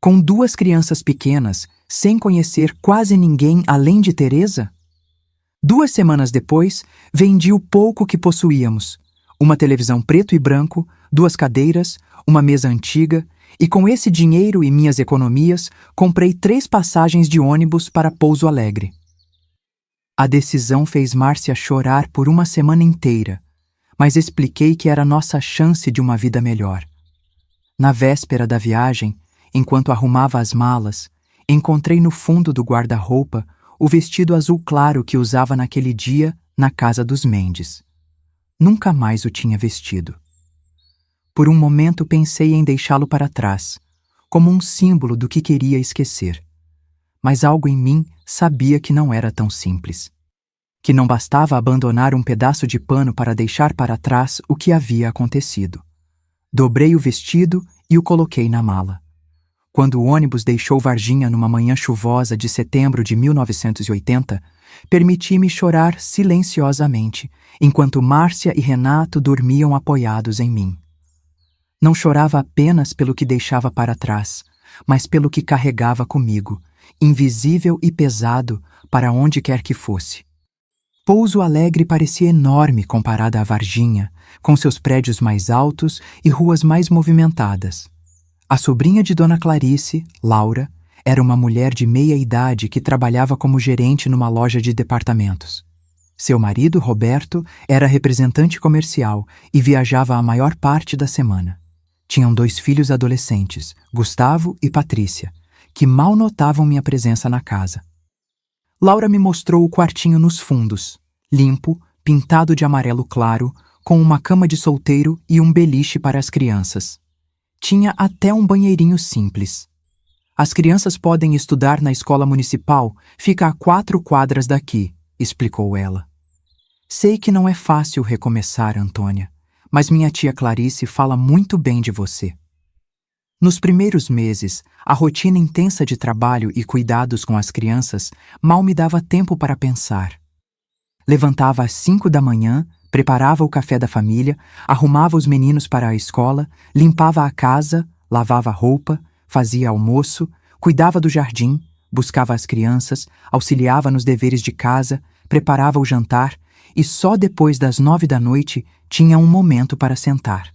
com 2 crianças pequenas, sem conhecer quase ninguém além de Teresa? 2 semanas depois, vendi o pouco que possuíamos. Uma televisão preto e branco, 2 cadeiras, uma mesa antiga, e com esse dinheiro e minhas economias, comprei 3 passagens de ônibus para Pouso Alegre. A decisão fez Márcia chorar por uma semana inteira, mas expliquei que era nossa chance de uma vida melhor. Na véspera da viagem, enquanto arrumava as malas, encontrei no fundo do guarda-roupa o vestido azul claro que usava naquele dia na casa dos Mendes. Nunca mais o tinha vestido. Por um momento pensei em deixá-lo para trás, como um símbolo do que queria esquecer. Mas algo em mim sabia que não era tão simples. Que não bastava abandonar um pedaço de pano para deixar para trás o que havia acontecido. Dobrei o vestido e o coloquei na mala. Quando o ônibus deixou Varginha numa manhã chuvosa de setembro de 1980, permiti-me chorar silenciosamente, enquanto Márcia e Renato dormiam apoiados em mim. Não chorava apenas pelo que deixava para trás, mas pelo que carregava comigo, invisível e pesado para onde quer que fosse. Pouso Alegre parecia enorme comparada a Varginha, com seus prédios mais altos e ruas mais movimentadas. A sobrinha de Dona Clarice, Laura, era uma mulher de meia-idade que trabalhava como gerente numa loja de departamentos. Seu marido, Roberto, era representante comercial e viajava a maior parte da semana. Tinham 2 filhos adolescentes, Gustavo e Patrícia, que mal notavam minha presença na casa. Laura me mostrou o quartinho nos fundos, limpo, pintado de amarelo claro, com uma cama de solteiro e um beliche para as crianças. Tinha até um banheirinho simples. As crianças podem estudar na escola municipal, fica a 4 quadras daqui, explicou ela. Sei que não é fácil recomeçar, Antônia, mas minha tia Clarice fala muito bem de você. Nos primeiros meses, a rotina intensa de trabalho e cuidados com as crianças mal me dava tempo para pensar. Levantava às 5 da manhã, preparava o café da família, arrumava os meninos para a escola, limpava a casa, lavava a roupa, fazia almoço, cuidava do jardim, buscava as crianças, auxiliava nos deveres de casa, preparava o jantar e só depois das 9 da noite tinha um momento para sentar.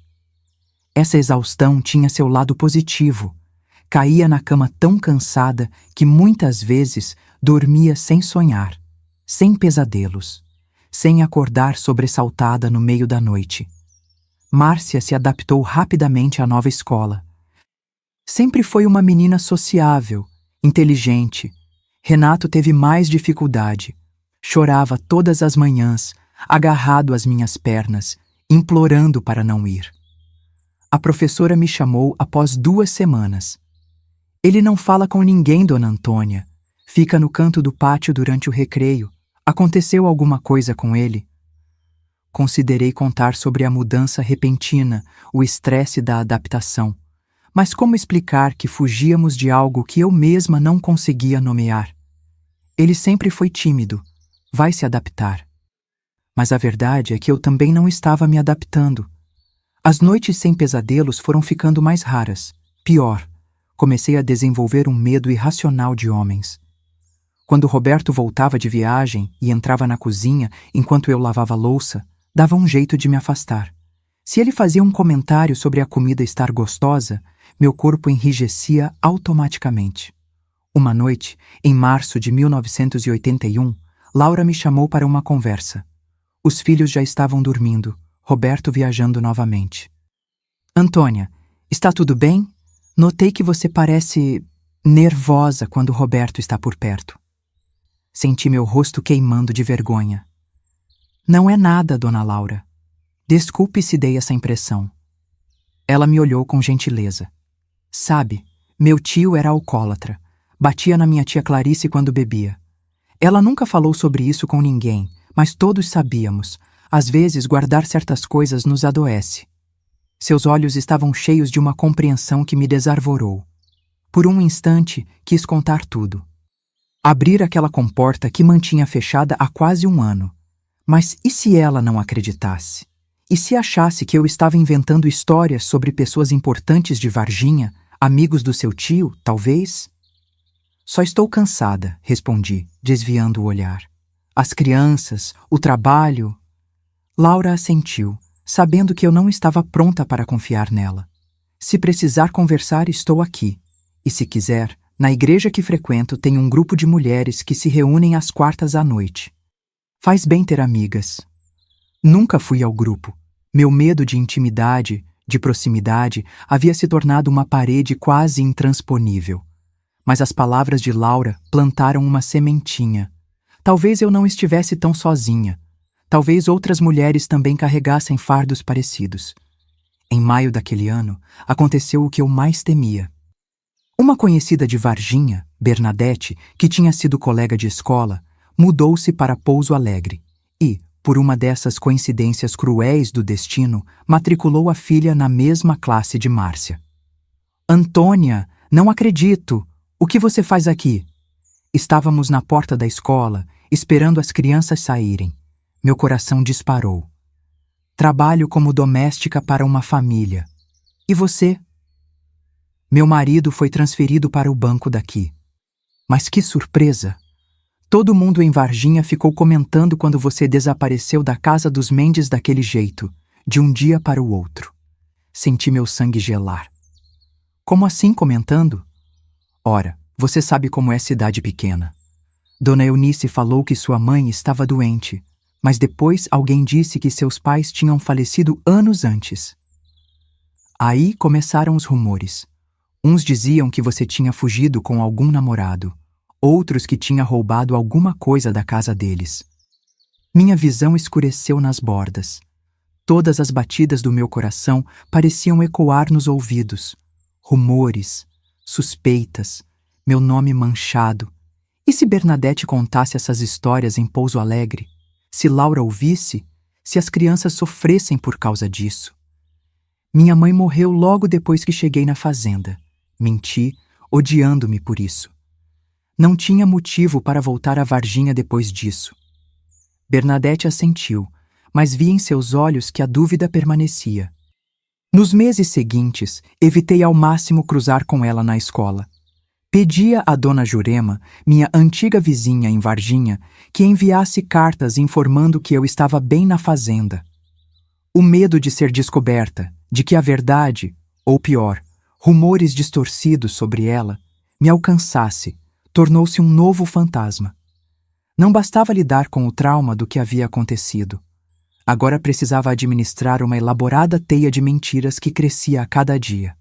Essa exaustão tinha seu lado positivo. Caía na cama tão cansada que muitas vezes dormia sem sonhar, sem pesadelos, sem acordar sobressaltada no meio da noite. Márcia se adaptou rapidamente à nova escola. Sempre foi uma menina sociável, inteligente. Renato teve mais dificuldade. Chorava todas as manhãs, agarrado às minhas pernas, implorando para não ir. A professora me chamou após 2 semanas. Ele não fala com ninguém, Dona Antônia. Fica no canto do pátio durante o recreio. Aconteceu alguma coisa com ele? Considerei contar sobre a mudança repentina, o estresse da adaptação. Mas como explicar que fugíamos de algo que eu mesma não conseguia nomear? Ele sempre foi tímido. Vai se adaptar. Mas a verdade é que eu também não estava me adaptando. As noites sem pesadelos foram ficando mais raras. Pior, comecei a desenvolver um medo irracional de homens. Quando Roberto voltava de viagem e entrava na cozinha enquanto eu lavava louça, dava um jeito de me afastar. Se ele fazia um comentário sobre a comida estar gostosa, meu corpo enrijecia automaticamente. Uma noite, em março de 1981, Laura me chamou para uma conversa. Os filhos já estavam dormindo, Roberto viajando novamente. Antônia, está tudo bem? Notei que você parece nervosa quando Roberto está por perto. Senti meu rosto queimando de vergonha. Não é nada, Dona Laura. Desculpe se dei essa impressão. Ela me olhou com gentileza. Sabe, meu tio era alcoólatra. Batia na minha tia Clarice quando bebia. Ela nunca falou sobre isso com ninguém, mas todos sabíamos. Às vezes, guardar certas coisas nos adoece. Seus olhos estavam cheios de uma compreensão que me desarvorou. Por um instante, quis contar tudo. Abrir aquela comporta que mantinha fechada há quase 1 ano. Mas e se ela não acreditasse? E se achasse que eu estava inventando histórias sobre pessoas importantes de Varginha, amigos do seu tio, talvez? Só estou cansada, respondi, desviando o olhar. As crianças, o trabalho... Laura assentiu, sabendo que eu não estava pronta para confiar nela. Se precisar conversar, estou aqui. E se quiser, na igreja que frequento tem um grupo de mulheres que se reúnem às quartas à noite. Faz bem ter amigas. Nunca fui ao grupo. Meu medo de intimidade, de proximidade, havia se tornado uma parede quase intransponível. Mas as palavras de Laura plantaram uma sementinha. Talvez eu não estivesse tão sozinha. Talvez outras mulheres também carregassem fardos parecidos. Em maio daquele ano, aconteceu o que eu mais temia. Uma conhecida de Varginha, Bernadette, que tinha sido colega de escola, mudou-se para Pouso Alegre e, por uma dessas coincidências cruéis do destino, matriculou a filha na mesma classe de Márcia. Antônia, Não acredito! O que você faz aqui? Estávamos na porta da escola, esperando as crianças saírem. Meu coração disparou. Trabalho como doméstica para uma família. E você? Meu marido foi transferido para o banco daqui. Mas que surpresa! Todo mundo em Varginha ficou comentando quando você desapareceu da casa dos Mendes daquele jeito, de um dia para o outro. Senti meu sangue gelar. Como assim comentando? Ora, você sabe como é cidade pequena. Dona Eunice falou que sua mãe estava doente, mas depois alguém disse que seus pais tinham falecido anos antes. Aí começaram os rumores. Uns diziam que você tinha fugido com algum namorado, outros que tinha roubado alguma coisa da casa deles. Minha visão escureceu nas bordas. Todas as batidas do meu coração pareciam ecoar nos ouvidos. Rumores, suspeitas, meu nome manchado. E se Bernadette contasse essas histórias em Pouso Alegre? Se Laura ouvisse? Se as crianças sofressem por causa disso? Minha mãe morreu logo depois que cheguei na fazenda. Menti, odiando-me por isso. Não tinha motivo para voltar a Varginha depois disso. Bernadette assentiu, mas vi em seus olhos que a dúvida permanecia. Nos meses seguintes, evitei ao máximo cruzar com ela na escola. Pedia a dona Jurema, minha antiga vizinha em Varginha, que enviasse cartas informando que eu estava bem na fazenda. O medo de ser descoberta, de que a verdade, ou pior, rumores distorcidos sobre ela, me alcançasse, tornou-se um novo fantasma. Não bastava lidar com o trauma do que havia acontecido. Agora precisava administrar uma elaborada teia de mentiras que crescia a cada dia.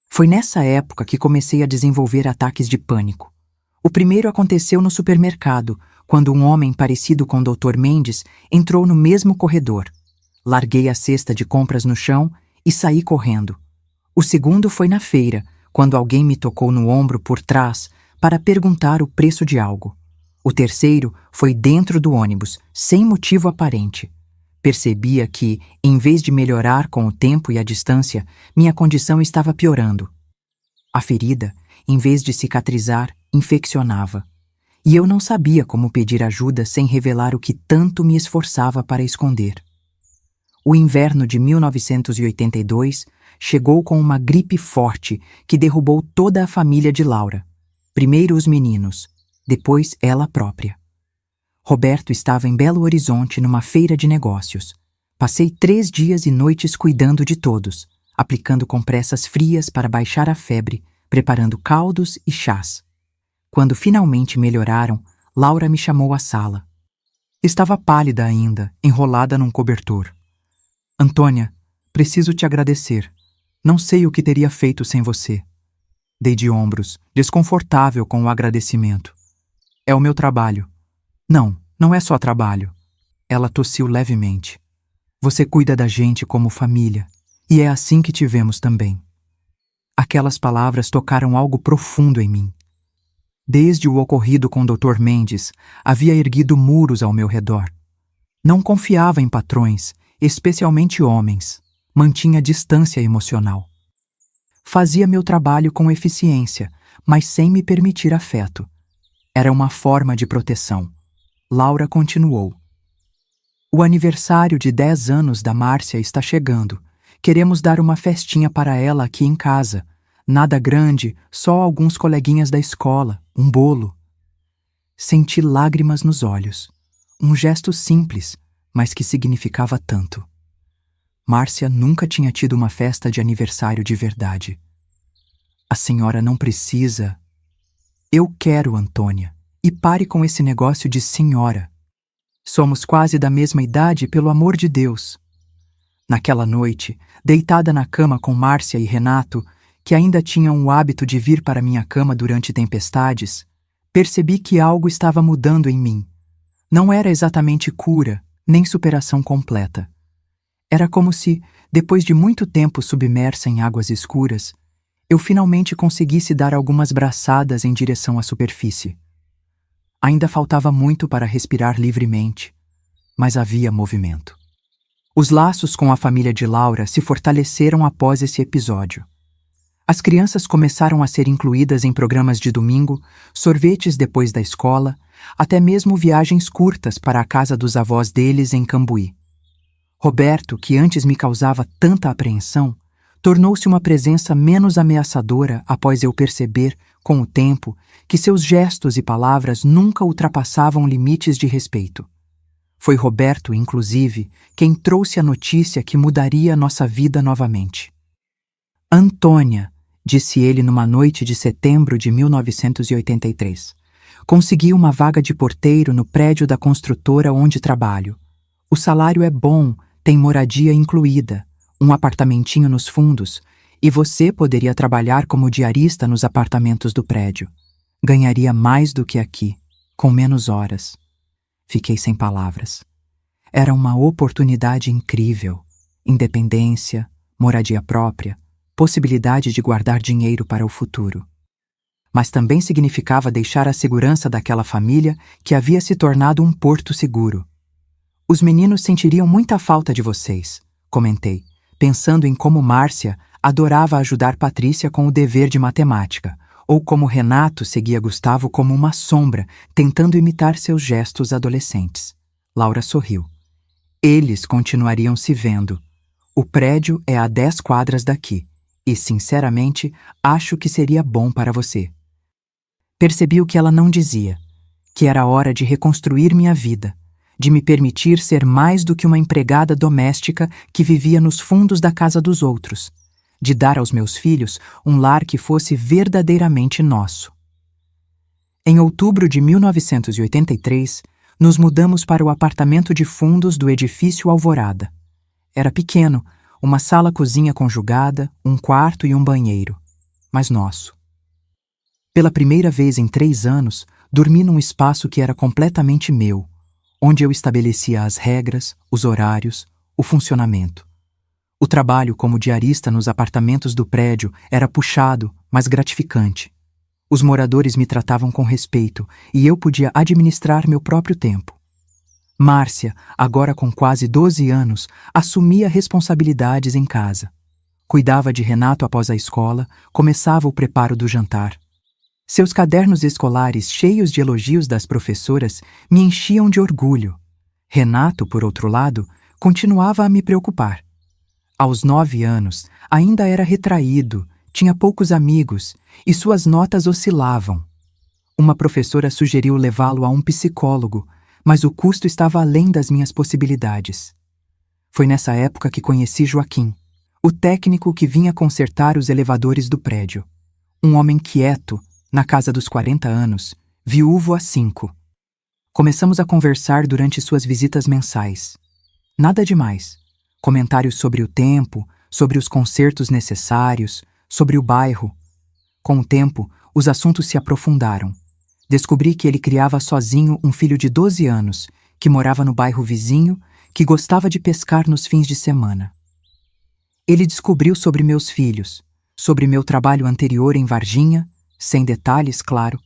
Foi nessa época que comecei a desenvolver ataques de pânico. O primeiro aconteceu no supermercado, quando um homem parecido com o Dr. Mendes entrou no mesmo corredor. Larguei a cesta de compras no chão e saí correndo. O segundo foi na feira, quando alguém me tocou no ombro por trás para perguntar o preço de algo. O terceiro foi dentro do ônibus, sem motivo aparente. Percebia que, em vez de melhorar com o tempo e a distância, minha condição estava piorando. A ferida, em vez de cicatrizar, infeccionava. E eu não sabia como pedir ajuda sem revelar o que tanto me esforçava para esconder. O inverno de 1982 chegou com uma gripe forte que derrubou toda a família de Laura. Primeiro os meninos, depois ela própria. Roberto estava em Belo Horizonte numa feira de negócios. Passei 3 dias e noites cuidando de todos, aplicando compressas frias para baixar a febre, preparando caldos e chás. Quando finalmente melhoraram, Laura me chamou à sala. Estava pálida ainda, enrolada num cobertor. Antônia, preciso te agradecer. Não sei o que teria feito sem você. Dei de ombros, desconfortável com o agradecimento. É o meu trabalho. Não, não é só trabalho. Ela tossiu levemente. Você cuida da gente como família, e é assim que te vemos também. Aquelas palavras tocaram algo profundo em mim. Desde o ocorrido com o Dr. Mendes, havia erguido muros ao meu redor. Não confiava em patrões, especialmente homens. Mantinha distância emocional. Fazia meu trabalho com eficiência, mas sem me permitir afeto. Era uma forma de proteção. Laura continuou. O aniversário de 10 anos da Márcia está chegando. Queremos dar uma festinha para ela aqui em casa. Nada grande, só alguns coleguinhas da escola, um bolo. Senti lágrimas nos olhos. Um gesto simples, mas que significava tanto. Márcia nunca tinha tido uma festa de aniversário de verdade. A senhora não precisa... Eu quero, Antônia, e pare com esse negócio de senhora. Somos quase da mesma idade, pelo amor de Deus. Naquela noite, deitada na cama com Márcia e Renato, que ainda tinham o hábito de vir para minha cama durante tempestades, percebi que algo estava mudando em mim. Não era exatamente cura, nem superação completa. Era como se, depois de muito tempo submersa em águas escuras, eu finalmente conseguisse dar algumas braçadas em direção à superfície. Ainda faltava muito para respirar livremente, mas havia movimento. Os laços com a família de Laura se fortaleceram após esse episódio. As crianças começaram a ser incluídas em programas de domingo, sorvetes depois da escola, até mesmo viagens curtas para a casa dos avós deles em Cambuí. Roberto, que antes me causava tanta apreensão, tornou-se uma presença menos ameaçadora após eu perceber, com o tempo, que seus gestos e palavras nunca ultrapassavam limites de respeito. Foi Roberto, inclusive, quem trouxe a notícia que mudaria nossa vida novamente. Antônia, disse ele numa noite de setembro de 1983. Consegui uma vaga de porteiro no prédio da construtora onde trabalho. O salário é bom, tem moradia incluída, um apartamentinho nos fundos, e você poderia trabalhar como diarista nos apartamentos do prédio. Ganharia mais do que aqui, com menos horas. Fiquei sem palavras. Era uma oportunidade incrível. Independência, moradia própria, possibilidade de guardar dinheiro para o futuro. Mas também significava deixar a segurança daquela família que havia se tornado um porto seguro. Os meninos sentiriam muita falta de vocês, comentei, pensando em como Márcia adorava ajudar Patrícia com o dever de matemática, ou como Renato seguia Gustavo como uma sombra, tentando imitar seus gestos adolescentes. Laura sorriu. Eles continuariam se vendo. O prédio é a 10 quadras daqui, e, sinceramente, acho que seria bom para você. Percebi o que ela não dizia, que era hora de reconstruir minha vida, de me permitir ser mais do que uma empregada doméstica que vivia nos fundos da casa dos outros, de dar aos meus filhos um lar que fosse verdadeiramente nosso. Em outubro de 1983, nos mudamos para o apartamento de fundos do edifício Alvorada. Era pequeno, uma sala-cozinha conjugada, um quarto e um banheiro, mas nosso. Pela primeira vez em 3 anos, dormi num espaço que era completamente meu, onde eu estabelecia as regras, os horários, o funcionamento. O trabalho como diarista nos apartamentos do prédio era puxado, mas gratificante. Os moradores me tratavam com respeito e eu podia administrar meu próprio tempo. Márcia, agora com quase 12 anos, assumia responsabilidades em casa. Cuidava de Renato após a escola, começava o preparo do jantar. Seus cadernos escolares cheios de elogios das professoras me enchiam de orgulho. Renato, por outro lado, continuava a me preocupar. Aos 9 anos, ainda era retraído, tinha poucos amigos e suas notas oscilavam. Uma professora sugeriu levá-lo a um psicólogo, mas o custo estava além das minhas possibilidades. Foi nessa época que conheci Joaquim, o técnico que vinha consertar os elevadores do prédio. Um homem quieto, na casa dos 40 anos, viúvo há 5. Começamos a conversar durante suas visitas mensais. Nada demais. Comentários sobre o tempo, sobre os consertos necessários, sobre o bairro. Com o tempo, os assuntos se aprofundaram. Descobri que ele criava sozinho um filho de 12 anos, que morava no bairro vizinho, que gostava de pescar nos fins de semana. Ele descobriu sobre meus filhos, sobre meu trabalho anterior em Varginha, sem detalhes, claro,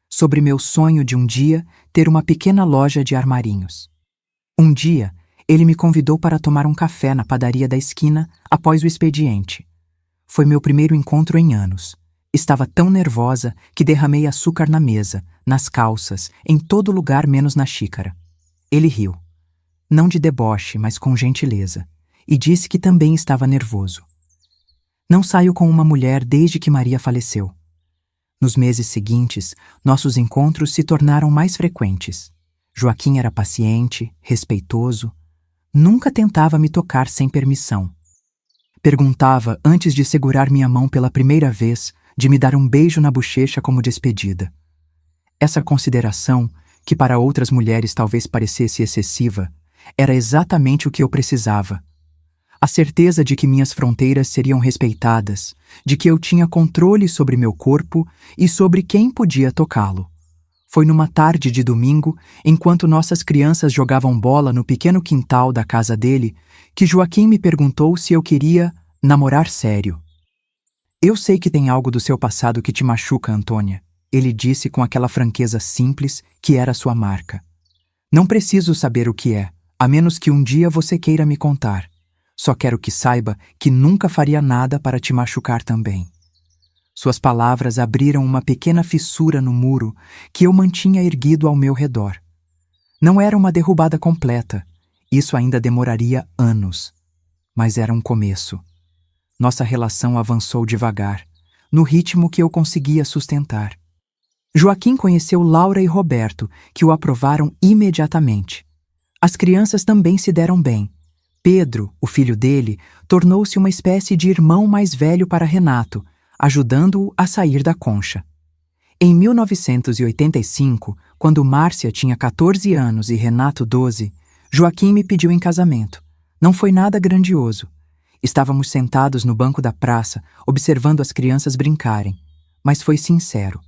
sobre meu sonho de um dia ter uma pequena loja de armarinhos. Um dia, ele me convidou para tomar um café na padaria da esquina após o expediente. Foi meu primeiro encontro em anos. Estava tão nervosa que derramei açúcar na mesa, nas calças, em todo lugar menos na xícara. Ele riu. Não de deboche, mas com gentileza, e disse que também estava nervoso. Não saio com uma mulher desde que Maria faleceu. Nos meses seguintes, nossos encontros se tornaram mais frequentes. Joaquim era paciente, respeitoso. Nunca tentava me tocar sem permissão. Perguntava antes de segurar minha mão pela primeira vez, de me dar um beijo na bochecha como despedida. Essa consideração, que para outras mulheres talvez parecesse excessiva, era exatamente o que eu precisava. A certeza de que minhas fronteiras seriam respeitadas, de que eu tinha controle sobre meu corpo e sobre quem podia tocá-lo. Foi numa tarde de domingo, enquanto nossas crianças jogavam bola no pequeno quintal da casa dele, que Joaquim me perguntou se eu queria namorar sério. Eu sei que tem algo do seu passado que te machuca, Antônia, ele disse com aquela franqueza simples que era sua marca. Não preciso saber o que é, a menos que um dia você queira me contar. Só quero que saiba que nunca faria nada para te machucar também. Suas palavras abriram uma pequena fissura no muro que eu mantinha erguido ao meu redor. Não era uma derrubada completa, isso ainda demoraria anos, mas era um começo. Nossa relação avançou devagar, no ritmo que eu conseguia sustentar. Joaquim conheceu Laura e Roberto, que o aprovaram imediatamente. As crianças também se deram bem. Pedro, o filho dele, tornou-se uma espécie de irmão mais velho para Renato, ajudando-o a sair da concha. Em 1985, quando Márcia tinha 14 anos e Renato 12, Joaquim me pediu em casamento. Não foi nada grandioso. Estávamos sentados no banco da praça, observando as crianças brincarem, mas foi sincero.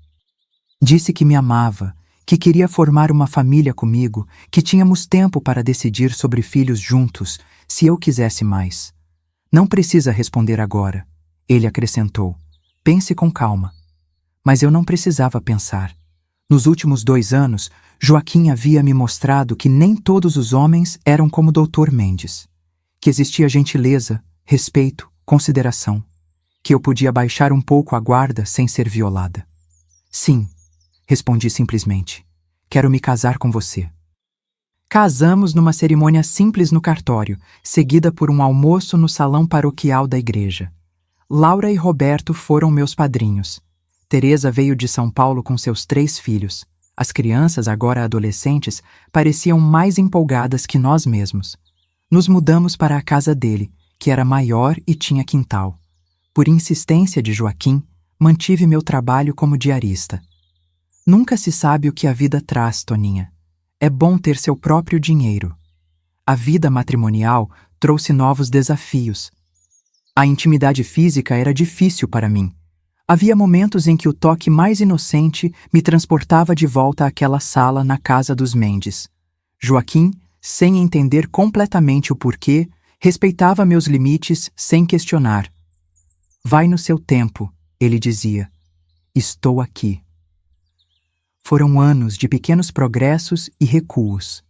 Disse que me amava, que queria formar uma família comigo, que tínhamos tempo para decidir sobre filhos juntos, se eu quisesse mais. Não precisa responder agora, ele acrescentou. Pense com calma. Mas eu não precisava pensar. Nos últimos 2 anos, Joaquim havia me mostrado que nem todos os homens eram como Dr. Mendes. Que existia gentileza, respeito, consideração. Que eu podia baixar um pouco a guarda sem ser violada. Sim, respondi simplesmente. Quero me casar com você. Casamos numa cerimônia simples no cartório, seguida por um almoço no salão paroquial da igreja. Laura e Roberto foram meus padrinhos. Teresa veio de São Paulo com seus 3 filhos. As crianças, agora adolescentes, pareciam mais empolgadas que nós mesmos. Nos mudamos para a casa dele, que era maior e tinha quintal. Por insistência de Joaquim, mantive meu trabalho como diarista. Nunca se sabe o que a vida traz, Toninha. É bom ter seu próprio dinheiro. A vida matrimonial trouxe novos desafios. A intimidade física era difícil para mim. Havia momentos em que o toque mais inocente me transportava de volta àquela sala na casa dos Mendes. Joaquim, sem entender completamente o porquê, respeitava meus limites sem questionar. Vai no seu tempo, ele dizia. Estou aqui. Foram anos de pequenos progressos e recuos,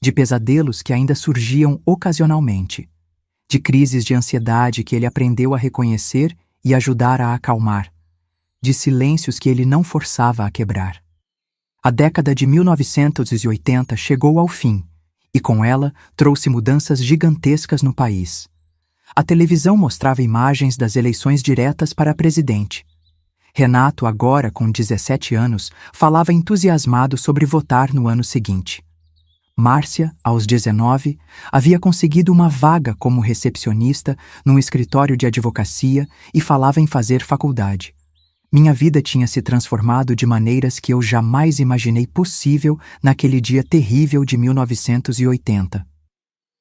de pesadelos que ainda surgiam ocasionalmente, de crises de ansiedade que ele aprendeu a reconhecer e ajudar a acalmar, de silêncios que ele não forçava a quebrar. A década de 1980 chegou ao fim, e com ela trouxe mudanças gigantescas no país. A televisão mostrava imagens das eleições diretas para presidente. Renato, agora com 17 anos, falava entusiasmado sobre votar no ano seguinte. Márcia, aos 19, havia conseguido uma vaga como recepcionista num escritório de advocacia e falava em fazer faculdade. Minha vida tinha se transformado de maneiras que eu jamais imaginei possível naquele dia terrível de 1980.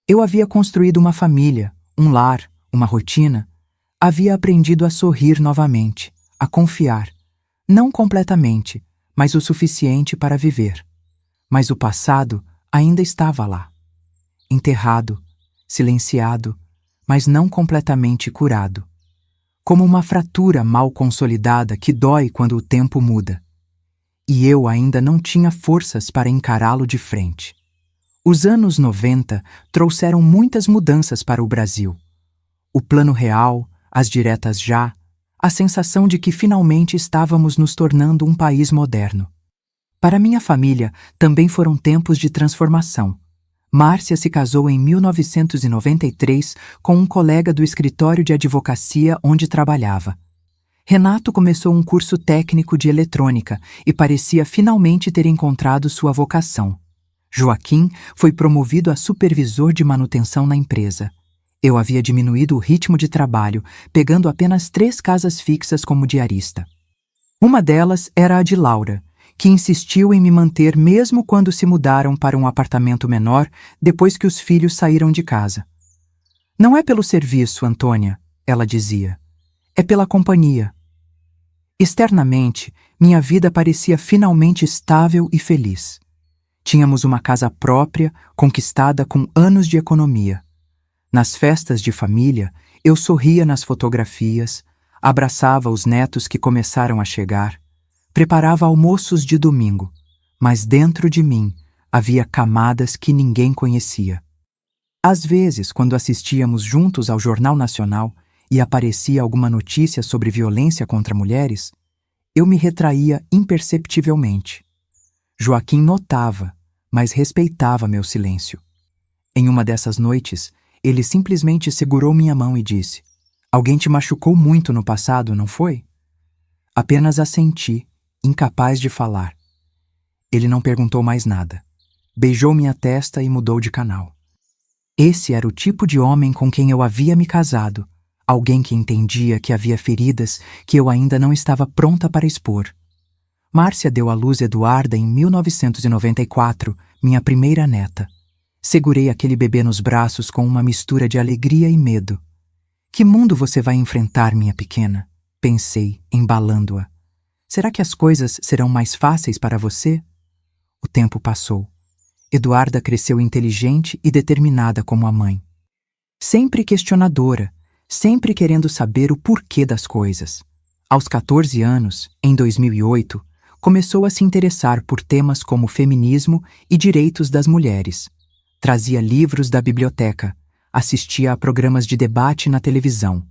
Eu havia construído uma família, um lar, uma rotina. Havia aprendido a sorrir novamente, a confiar. Não completamente, mas o suficiente para viver. Mas o passado ainda estava lá. Enterrado, silenciado, mas não completamente curado. Como uma fratura mal consolidada que dói quando o tempo muda. E eu ainda não tinha forças para encará-lo de frente. Os anos 90 trouxeram muitas mudanças para o Brasil. O plano real, as diretas já, a sensação de que finalmente estávamos nos tornando um país moderno. Para minha família, também foram tempos de transformação. Márcia se casou em 1993 com um colega do escritório de advocacia onde trabalhava. Renato começou um curso técnico de eletrônica e parecia finalmente ter encontrado sua vocação. Joaquim foi promovido a supervisor de manutenção na empresa. Eu havia diminuído o ritmo de trabalho, pegando apenas 3 casas fixas como diarista. Uma delas era a de Laura, que insistiu em me manter mesmo quando se mudaram para um apartamento menor depois que os filhos saíram de casa. Não é pelo serviço, Antônia, ela dizia. É pela companhia. Externamente, minha vida parecia finalmente estável e feliz. Tínhamos uma casa própria, conquistada com anos de economia. Nas festas de família, eu sorria nas fotografias, abraçava os netos que começaram a chegar, preparava almoços de domingo, mas dentro de mim havia camadas que ninguém conhecia. Às vezes, quando assistíamos juntos ao Jornal Nacional, e aparecia alguma notícia sobre violência contra mulheres, eu me retraía imperceptivelmente. Joaquim notava, mas respeitava meu silêncio. Em uma dessas noites, ele simplesmente segurou minha mão e disse: "Alguém te machucou muito no passado, não foi?" Apenas assenti, incapaz de falar. Ele não perguntou mais nada. Beijou minha testa e mudou de canal. Esse era o tipo de homem com quem eu havia me casado, alguém que entendia que havia feridas que eu ainda não estava pronta para expor. Márcia deu à luz Eduarda em 1994, minha primeira neta. Segurei aquele bebê nos braços com uma mistura de alegria e medo. "Que mundo você vai enfrentar, minha pequena?" pensei, embalando-a. "Será que as coisas serão mais fáceis para você?" O tempo passou. Eduarda cresceu inteligente e determinada como a mãe. Sempre questionadora, sempre querendo saber o porquê das coisas. Aos 14 anos, em 2008, começou a se interessar por temas como feminismo e direitos das mulheres. Trazia livros da biblioteca, assistia a programas de debate na televisão.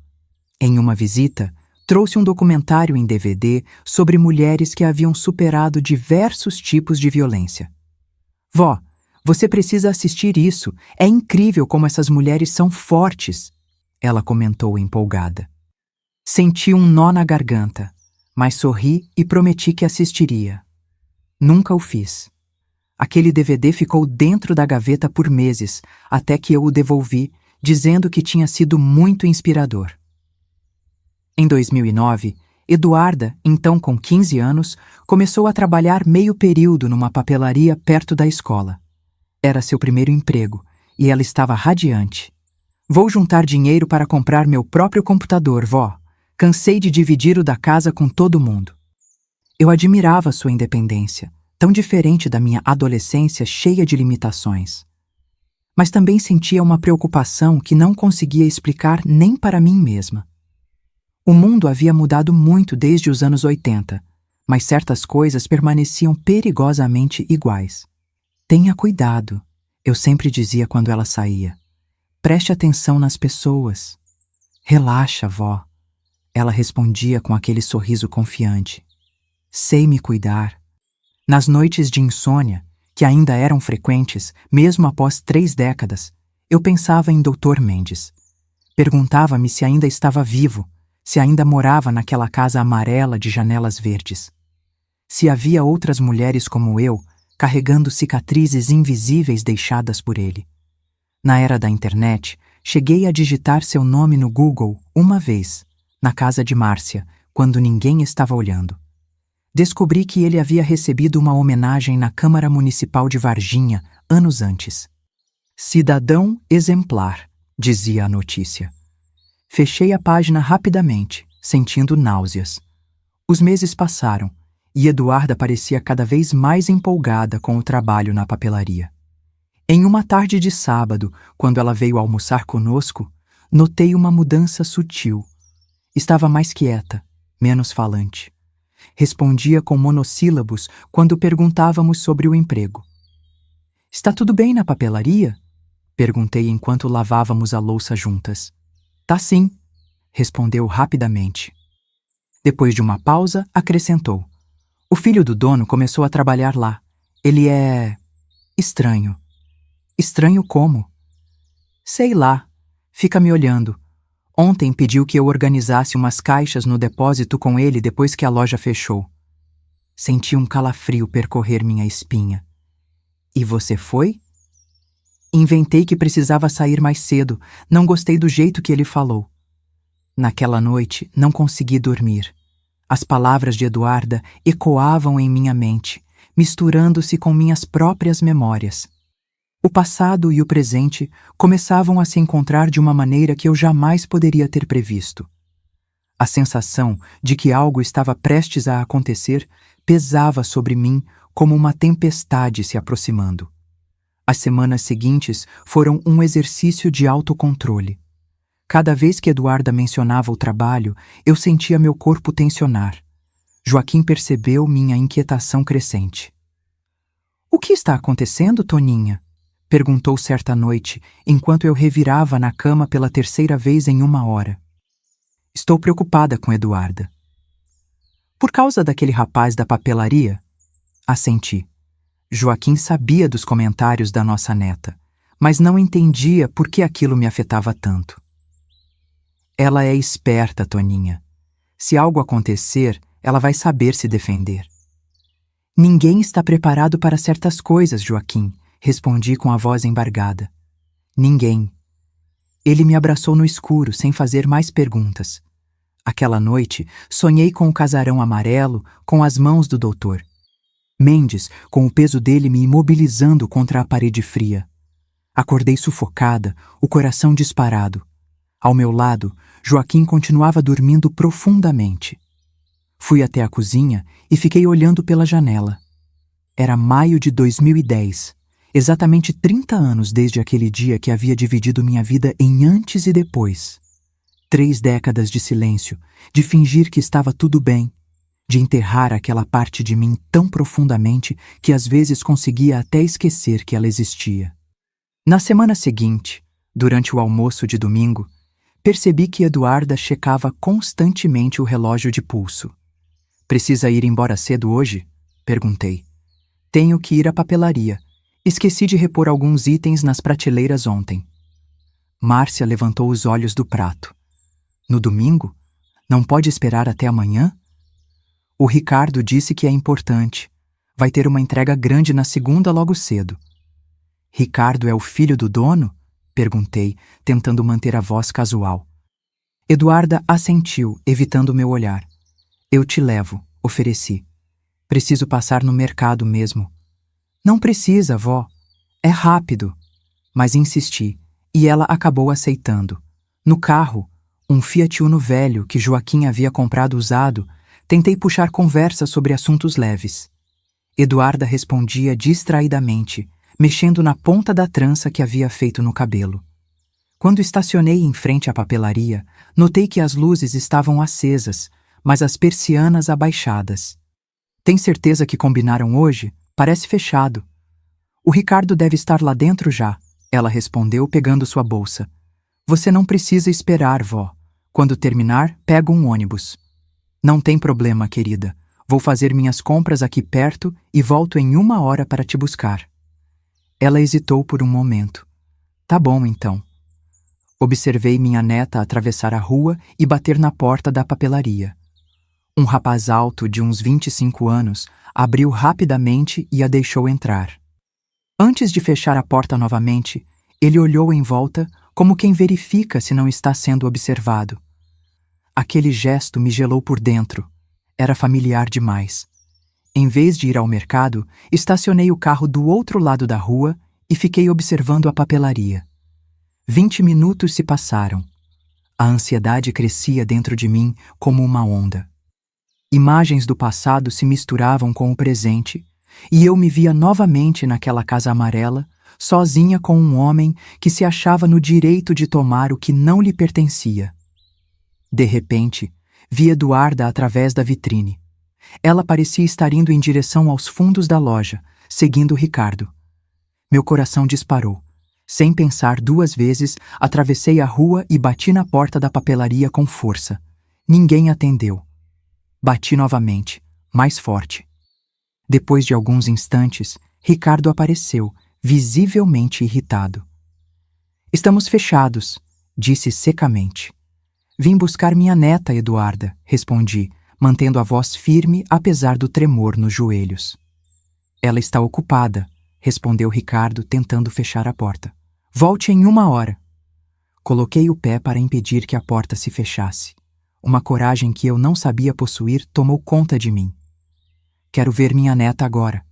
Em uma visita, trouxe um documentário em DVD sobre mulheres que haviam superado diversos tipos de violência. "Vó, você precisa assistir isso. É incrível como essas mulheres são fortes", ela comentou empolgada. Senti um nó na garganta, mas sorri e prometi que assistiria. Nunca o fiz. Aquele DVD ficou dentro da gaveta por meses, até que eu o devolvi, dizendo que tinha sido muito inspirador. Em 2009, Eduarda, então com 15 anos, começou a trabalhar meio período numa papelaria perto da escola. Era seu primeiro emprego, e ela estava radiante. "Vou juntar dinheiro para comprar meu próprio computador, vó. Cansei de dividir o da casa com todo mundo." Eu admirava sua independência, tão diferente da minha adolescência cheia de limitações. Mas também sentia uma preocupação que não conseguia explicar nem para mim mesma. O mundo havia mudado muito desde os anos 80, mas certas coisas permaneciam perigosamente iguais. "Tenha cuidado", eu sempre dizia quando ela saía. "Preste atenção nas pessoas." "Relaxa, vó", ela respondia com aquele sorriso confiante. "Sei me cuidar." Nas noites de insônia, que ainda eram frequentes, mesmo após 3 décadas, eu pensava em Dr. Mendes. Perguntava-me se ainda estava vivo, se ainda morava naquela casa amarela de janelas verdes. Se havia outras mulheres como eu, carregando cicatrizes invisíveis deixadas por ele. Na era da internet, cheguei a digitar seu nome no Google uma vez, na casa de Márcia, quando ninguém estava olhando. Descobri que ele havia recebido uma homenagem na Câmara Municipal de Varginha anos antes. "Cidadão exemplar", dizia a notícia. Fechei a página rapidamente, sentindo náuseas. Os meses passaram, e Eduarda parecia cada vez mais empolgada com o trabalho na papelaria. Em uma tarde de sábado, quando ela veio almoçar conosco, notei uma mudança sutil. Estava mais quieta, menos falante. Respondia com monossílabos quando perguntávamos sobre o emprego. "Está tudo bem na papelaria?" perguntei enquanto lavávamos a louça juntas. "Tá sim", respondeu rapidamente. Depois de uma pausa, acrescentou: "O filho do dono começou a trabalhar lá. Ele é... estranho." "Estranho como?" "Sei lá. Fica me olhando. Ontem pediu que eu organizasse umas caixas no depósito com ele depois que a loja fechou." Senti um calafrio percorrer minha espinha. "E você foi?" Inventei que precisava sair mais cedo. Não gostei do jeito que ele falou. Naquela noite, não consegui dormir. As palavras de Eduarda ecoavam em minha mente, misturando-se com minhas próprias memórias. O passado e o presente começavam a se encontrar de uma maneira que eu jamais poderia ter previsto. A sensação de que algo estava prestes a acontecer pesava sobre mim como uma tempestade se aproximando. As semanas seguintes foram um exercício de autocontrole. Cada vez que Eduarda mencionava o trabalho, eu sentia meu corpo tensionar. Joaquim percebeu minha inquietação crescente. "O que está acontecendo, Toninha?" perguntou certa noite, enquanto eu revirava na cama pela 3ª vez em 1 hora. Estou preocupada com Eduarda. Por causa daquele rapaz da papelaria? Assenti. Joaquim sabia dos comentários da nossa neta, mas não entendia por que aquilo me afetava tanto. Ela é esperta, Toninha. Se algo acontecer, ela vai saber se defender. Ninguém está preparado para certas coisas, Joaquim, respondi com a voz embargada. Ninguém. Ele me abraçou no escuro, sem fazer mais perguntas. Aquela noite, sonhei com o casarão amarelo com as mãos do doutor. Mendes, com o peso dele me imobilizando contra a parede fria. Acordei sufocada, o coração disparado. Ao meu lado, Joaquim continuava dormindo profundamente. Fui até a cozinha e fiquei olhando pela janela. Era maio de 2010, exatamente 30 anos desde aquele dia que havia dividido minha vida em antes e depois. 3 décadas de silêncio, de fingir que estava tudo bem, de enterrar aquela parte de mim tão profundamente que às vezes conseguia até esquecer que ela existia. Na semana seguinte, durante o almoço de domingo, percebi que Eduarda checava constantemente o relógio de pulso. Precisa ir embora cedo hoje? Perguntei. Tenho que ir à papelaria. Esqueci de repor alguns itens nas prateleiras ontem. Márcia levantou os olhos do prato. No domingo? Não pode esperar até amanhã? O Ricardo disse que é importante. Vai ter uma entrega grande na segunda logo cedo. Ricardo é o filho do dono? Perguntei, tentando manter a voz casual. Eduarda assentiu, evitando meu olhar. Eu te levo, ofereci. Preciso passar no mercado mesmo. Não precisa, vó. É rápido. Mas insisti, e ela acabou aceitando. No carro, um Fiat Uno velho que Joaquim havia comprado usado, tentei puxar conversa sobre assuntos leves. Eduarda respondia distraidamente, mexendo na ponta da trança que havia feito no cabelo. Quando estacionei em frente à papelaria, notei que as luzes estavam acesas, mas as persianas abaixadas. Tem certeza que combinaram hoje? Parece fechado. O Ricardo deve estar lá dentro já, ela respondeu pegando sua bolsa. Você não precisa esperar, vó. Quando terminar, pego um ônibus. Não tem problema, querida. Vou fazer minhas compras aqui perto e volto em 1 hora para te buscar. Ela hesitou por um momento. Tá bom, então. Observei minha neta atravessar a rua e bater na porta da papelaria. Um rapaz alto de uns 25 anos abriu rapidamente e a deixou entrar. Antes de fechar a porta novamente, ele olhou em volta como quem verifica se não está sendo observado. Aquele gesto me gelou por dentro. Era familiar demais. Em vez de ir ao mercado, estacionei o carro do outro lado da rua e fiquei observando a papelaria. 20 minutos se passaram. A ansiedade crescia dentro de mim como uma onda. Imagens do passado se misturavam com o presente, e eu me via novamente naquela casa amarela, sozinha com um homem que se achava no direito de tomar o que não lhe pertencia. De repente, vi Eduarda através da vitrine. Ela parecia estar indo em direção aos fundos da loja, seguindo Ricardo. Meu coração disparou. Sem pensar 2 vezes, atravessei a rua e bati na porta da papelaria com força. Ninguém atendeu. Bati novamente, mais forte. Depois de alguns instantes, Ricardo apareceu, visivelmente irritado. Estamos fechados, disse secamente. Vim buscar minha neta, Eduarda, respondi, mantendo a voz firme apesar do tremor nos joelhos. Ela está ocupada, respondeu Ricardo, tentando fechar a porta. Volte em 1 hora. Coloquei o pé para impedir que a porta se fechasse. Uma coragem que eu não sabia possuir tomou conta de mim. Quero ver minha neta agora.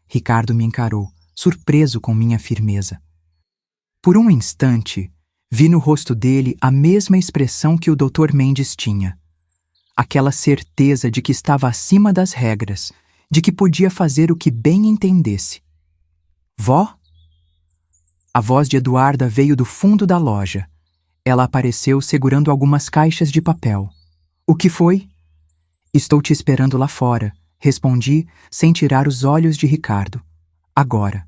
Ricardo me encarou, surpreso com minha firmeza. Por um instante, vi no rosto dele a mesma expressão que o Dr. Mendes tinha. Aquela certeza de que estava acima das regras, de que podia fazer o que bem entendesse. Vó? A voz de Eduarda veio do fundo da loja. Ela apareceu segurando algumas caixas de papel. O que foi? Estou te esperando lá fora, respondi, sem tirar os olhos de Ricardo. Agora.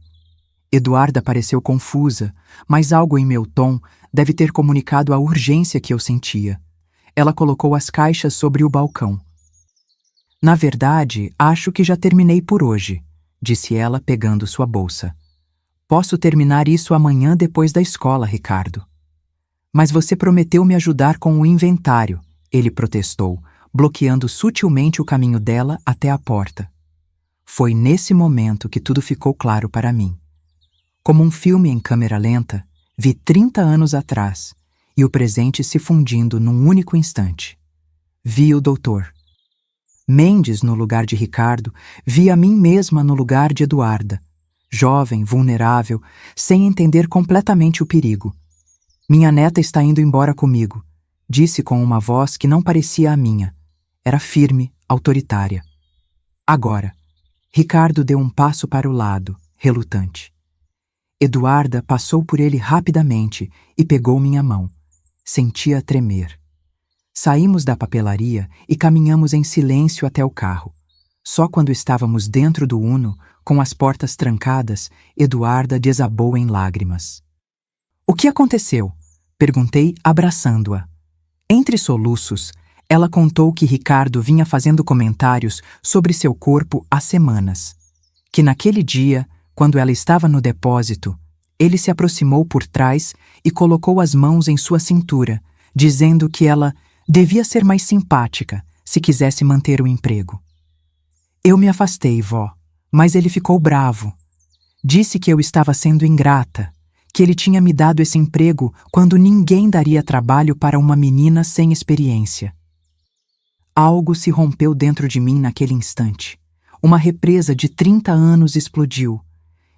Eduarda pareceu confusa, mas algo em meu tom deve ter comunicado a urgência que eu sentia. Ela colocou as caixas sobre o balcão. Na verdade, acho que já terminei por hoje, disse ela pegando sua bolsa. Posso terminar isso amanhã depois da escola, Ricardo. Mas você prometeu me ajudar com o inventário, ele protestou, bloqueando sutilmente o caminho dela até a porta. Foi nesse momento que tudo ficou claro para mim. Como um filme em câmera lenta, vi 30 anos atrás e o presente se fundindo num único instante. Vi o doutor Mendes no lugar de Ricardo, vi a mim mesma no lugar de Eduarda, jovem, vulnerável, sem entender completamente o perigo. Minha neta está indo embora comigo, disse com uma voz que não parecia a minha. Era firme, autoritária. Agora, Ricardo deu um passo para o lado, relutante. Eduarda passou por ele rapidamente e pegou minha mão. Sentia tremer. Saímos da papelaria e caminhamos em silêncio até o carro. Só quando estávamos dentro do Uno, com as portas trancadas, Eduarda desabou em lágrimas. O que aconteceu? Perguntei, abraçando-a. Entre soluços, ela contou que Ricardo vinha fazendo comentários sobre seu corpo há semanas. Que naquele dia, quando ela estava no depósito, ele se aproximou por trás e colocou as mãos em sua cintura, dizendo que ela devia ser mais simpática se quisesse manter o emprego. Eu me afastei, vó, mas ele ficou bravo. Disse que eu estava sendo ingrata, que ele tinha me dado esse emprego quando ninguém daria trabalho para uma menina sem experiência. Algo se rompeu dentro de mim naquele instante. Uma represa de 30 anos explodiu.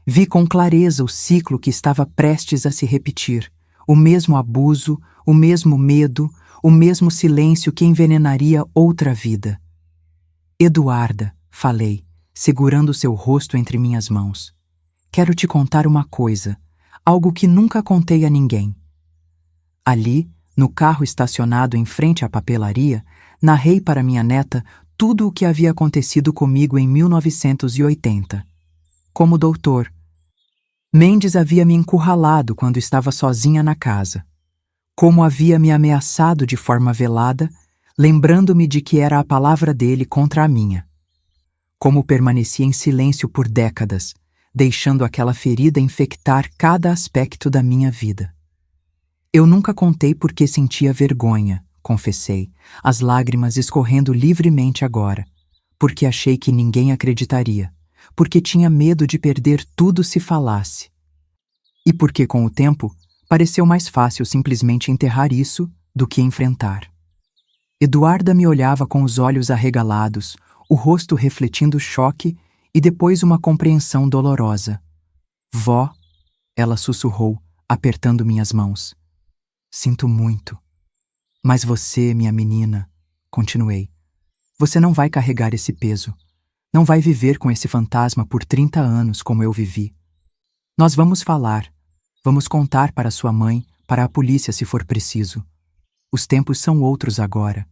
Vi com clareza o ciclo que estava prestes a se repetir. O mesmo abuso, o mesmo medo, o mesmo silêncio que envenenaria outra vida. Eduarda, falei, segurando seu rosto entre minhas mãos. Quero te contar uma coisa, algo que nunca contei a ninguém. Ali, no carro estacionado em frente à papelaria, narrei para minha neta tudo o que havia acontecido comigo em 1980. Como doutor, Mendes havia me encurralado quando estava sozinha na casa. Como havia me ameaçado de forma velada, lembrando-me de que era a palavra dele contra a minha. Como permaneci em silêncio por décadas, deixando aquela ferida infectar cada aspecto da minha vida. Eu nunca contei porque sentia vergonha, confessei, as lágrimas escorrendo livremente agora, porque achei que ninguém acreditaria, porque tinha medo de perder tudo se falasse. E porque, com o tempo, pareceu mais fácil simplesmente enterrar isso do que enfrentar. Eduarda me olhava com os olhos arregalados, o rosto refletindo choque e depois uma compreensão dolorosa. Vó, ela sussurrou, apertando minhas mãos. Sinto muito. Mas você, minha menina, continuei, você não vai carregar esse peso. Não vai viver com esse fantasma por 30 anos como eu vivi. Nós vamos falar. Vamos contar para sua mãe, para a polícia se for preciso. Os tempos são outros agora.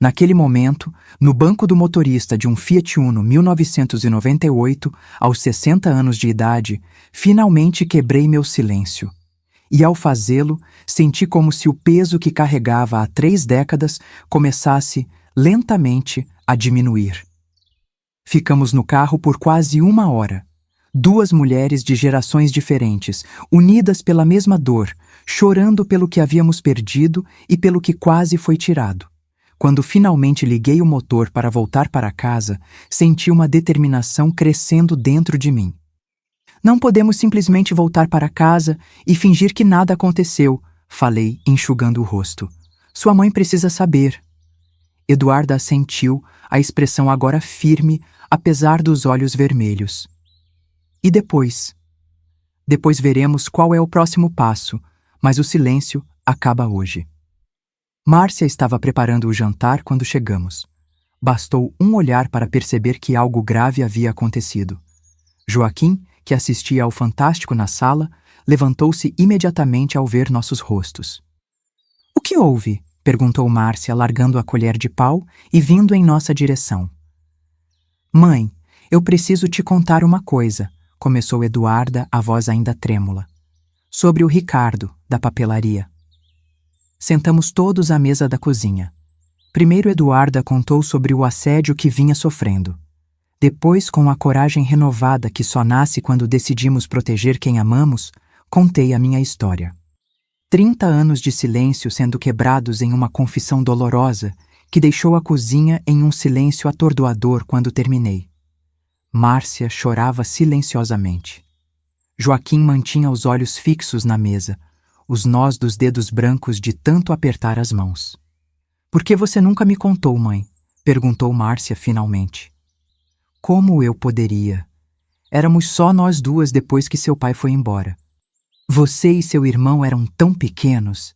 Naquele momento, no banco do motorista de um Fiat Uno 1998, aos 60 anos de idade, finalmente quebrei meu silêncio. E ao fazê-lo, senti como se o peso que carregava há 3 décadas começasse, lentamente, a diminuir. Ficamos no carro por quase 1 hora. 2 mulheres de gerações diferentes, unidas pela mesma dor, chorando pelo que havíamos perdido e pelo que quase foi tirado. Quando finalmente liguei o motor para voltar para casa, senti uma determinação crescendo dentro de mim. Não podemos simplesmente voltar para casa e fingir que nada aconteceu, falei, enxugando o rosto. Sua mãe precisa saber. Eduarda assentiu, a expressão agora firme, apesar dos olhos vermelhos. E depois? Depois veremos qual é o próximo passo, mas o silêncio acaba hoje. Márcia estava preparando o jantar quando chegamos. Bastou um olhar para perceber que algo grave havia acontecido. Joaquim, que assistia ao Fantástico na sala, levantou-se imediatamente ao ver nossos rostos. — O que houve? Perguntou Márcia, largando a colher de pau e vindo em nossa direção. — Mãe, eu preciso te contar uma coisa, começou Eduarda, a voz ainda trêmula. Sobre o Ricardo, da papelaria. — Sentamos todos à mesa da cozinha. Primeiro Eduarda contou sobre o assédio que vinha sofrendo. Depois, com a coragem renovada que só nasce quando decidimos proteger quem amamos, contei a minha história. 30 anos de silêncio sendo quebrados em uma confissão dolorosa que deixou a cozinha em um silêncio atordoador quando terminei. Márcia chorava silenciosamente. Joaquim mantinha os olhos fixos na mesa, os nós dos dedos brancos de tanto apertar as mãos. "Por que você nunca me contou, mãe?" perguntou Márcia finalmente. "Como eu poderia? Éramos só nós duas depois que seu pai foi embora. Você e seu irmão eram tão pequenos.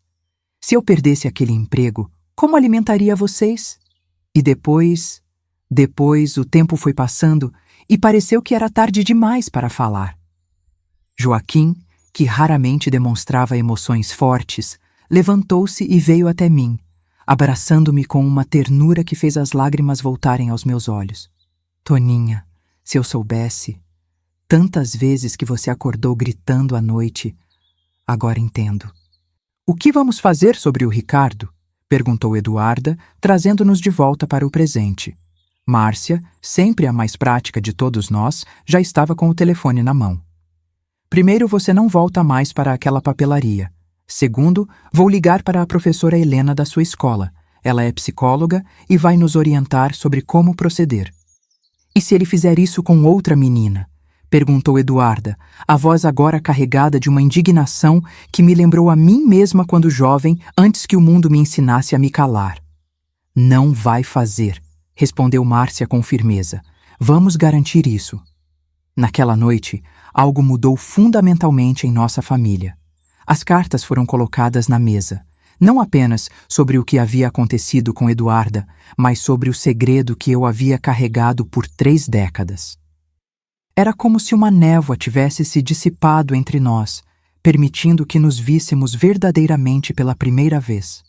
Se eu perdesse aquele emprego, como alimentaria vocês? E depois o tempo foi passando e pareceu que era tarde demais para falar." Joaquim, que raramente demonstrava emoções fortes, levantou-se e veio até mim, abraçando-me com uma ternura que fez as lágrimas voltarem aos meus olhos. "Toninha, se eu soubesse, tantas vezes que você acordou gritando à noite, agora entendo." "O que vamos fazer sobre o Ricardo?" perguntou Eduarda, trazendo-nos de volta para o presente. Márcia, sempre a mais prática de todos nós, já estava com o telefone na mão. "Primeiro, você não volta mais para aquela papelaria. Segundo, vou ligar para a professora Helena da sua escola. Ela é psicóloga e vai nos orientar sobre como proceder." "E se ele fizer isso com outra menina?" perguntou Eduarda, a voz agora carregada de uma indignação que me lembrou a mim mesma quando jovem, antes que o mundo me ensinasse a me calar. "Não vai fazer", respondeu Márcia com firmeza. "Vamos garantir isso." Naquela noite, algo mudou fundamentalmente em nossa família. As cartas foram colocadas na mesa, não apenas sobre o que havia acontecido com Eduarda, mas sobre o segredo que eu havia carregado por 3 décadas. Era como se uma névoa tivesse se dissipado entre nós, permitindo que nos víssemos verdadeiramente pela primeira vez.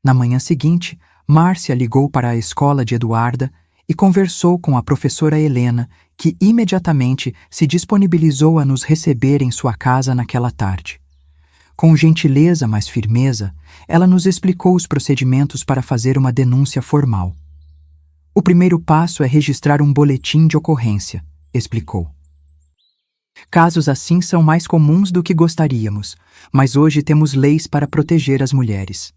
Na manhã seguinte, Márcia ligou para a escola de Eduarda e conversou com a professora Helena, que imediatamente se disponibilizou a nos receber em sua casa naquela tarde. Com gentileza, mas firmeza, ela nos explicou os procedimentos para fazer uma denúncia formal. "O primeiro passo é registrar um boletim de ocorrência", explicou. "Casos assim são mais comuns do que gostaríamos, mas hoje temos leis para proteger as mulheres."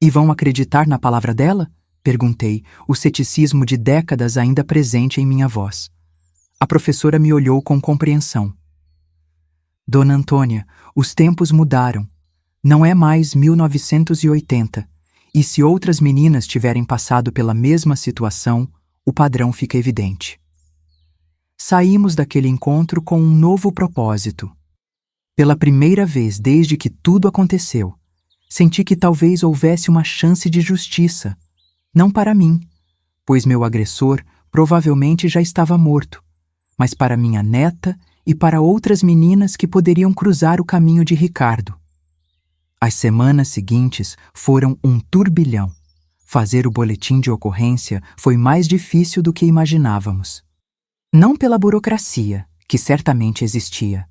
"E vão acreditar na palavra dela?" perguntei, o ceticismo de décadas ainda presente em minha voz. A professora me olhou com compreensão. "Dona Antônia, os tempos mudaram. Não é mais 1980, e se outras meninas tiverem passado pela mesma situação, o padrão fica evidente." Saímos daquele encontro com um novo propósito. Pela primeira vez desde que tudo aconteceu, senti que talvez houvesse uma chance de justiça. Não para mim, pois meu agressor provavelmente já estava morto, mas para minha neta e para outras meninas que poderiam cruzar o caminho de Ricardo. As semanas seguintes foram um turbilhão. Fazer o boletim de ocorrência foi mais difícil do que imaginávamos. Não pela burocracia, que certamente existia,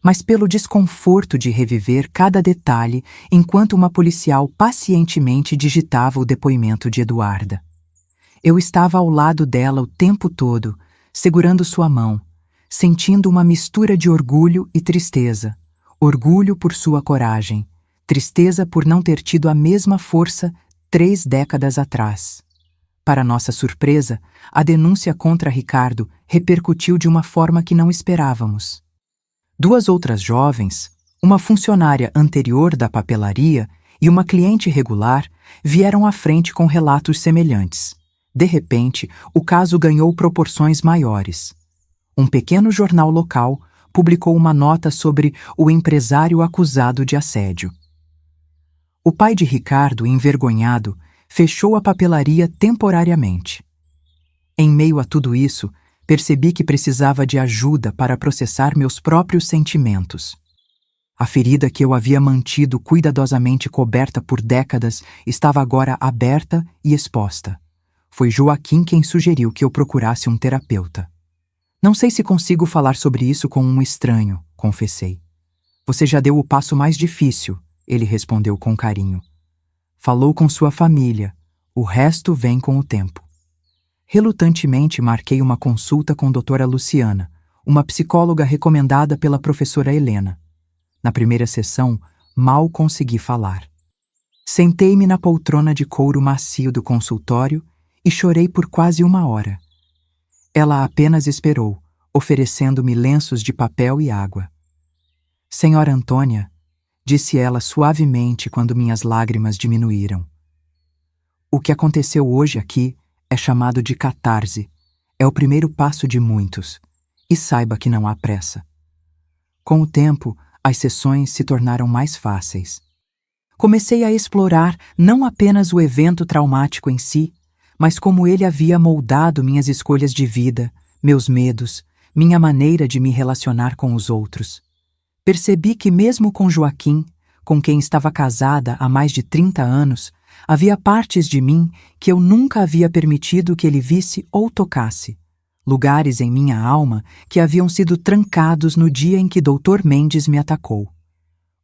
mas pelo desconforto de reviver cada detalhe enquanto uma policial pacientemente digitava o depoimento de Eduarda. Eu estava ao lado dela o tempo todo, segurando sua mão, sentindo uma mistura de orgulho e tristeza. Orgulho por sua coragem, tristeza por não ter tido a mesma força 3 décadas atrás. Para nossa surpresa, a denúncia contra Ricardo repercutiu de uma forma que não esperávamos. 2 outras jovens, uma funcionária anterior da papelaria e uma cliente regular, vieram à frente com relatos semelhantes. De repente, o caso ganhou proporções maiores. Um pequeno jornal local publicou uma nota sobre o empresário acusado de assédio. O pai de Ricardo, envergonhado, fechou a papelaria temporariamente. Em meio a tudo isso, percebi que precisava de ajuda para processar meus próprios sentimentos. A ferida que eu havia mantido cuidadosamente coberta por décadas estava agora aberta e exposta. Foi Joaquim quem sugeriu que eu procurasse um terapeuta. "Não sei se consigo falar sobre isso com um estranho", confessei. "Você já deu o passo mais difícil", ele respondeu com carinho. Falou com sua família, o resto vem com o tempo. Relutantemente marquei uma consulta com doutora Luciana, uma psicóloga recomendada pela professora Helena. Na primeira sessão, mal consegui falar. Sentei-me na poltrona de couro macio do consultório e chorei por quase 1 hora. Ela apenas esperou, oferecendo-me lenços de papel e água. Senhora Antônia, disse ela suavemente quando minhas lágrimas diminuíram. O que aconteceu hoje aqui é chamado de catarse. É o primeiro passo de muitos. E saiba que não há pressa. Com o tempo, as sessões se tornaram mais fáceis. Comecei a explorar não apenas o evento traumático em si, mas como ele havia moldado minhas escolhas de vida, meus medos, minha maneira de me relacionar com os outros. Percebi que mesmo com Joaquim, com quem estava casada há mais de 30 anos, havia partes de mim que eu nunca havia permitido que ele visse ou tocasse. Lugares em minha alma que haviam sido trancados no dia em que Dr. Mendes me atacou.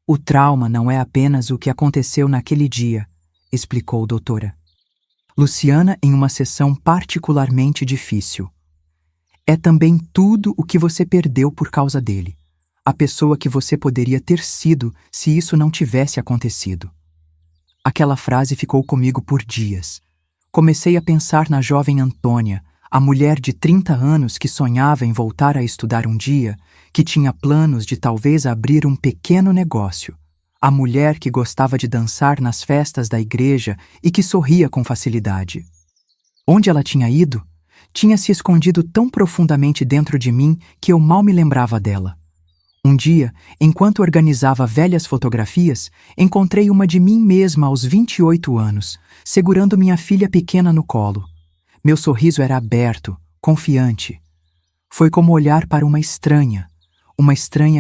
O trauma não é apenas o que aconteceu naquele dia, explicou doutora Luciana em uma sessão particularmente difícil. É também tudo o que você perdeu por causa dele. A pessoa que você poderia ter sido se isso não tivesse acontecido. Aquela frase ficou comigo por dias. Comecei a pensar na jovem Antônia, a mulher de 30 anos que sonhava em voltar a estudar um dia, que tinha planos de talvez abrir um pequeno negócio. A mulher que gostava de dançar nas festas da igreja e que sorria com facilidade. Onde ela tinha ido? Tinha se escondido tão profundamente dentro de mim que eu mal me lembrava dela. Um dia, enquanto organizava velhas fotografias, encontrei uma de mim mesma aos 28 anos, segurando minha filha pequena no colo. Meu sorriso era aberto, confiante. Foi como olhar para uma estranha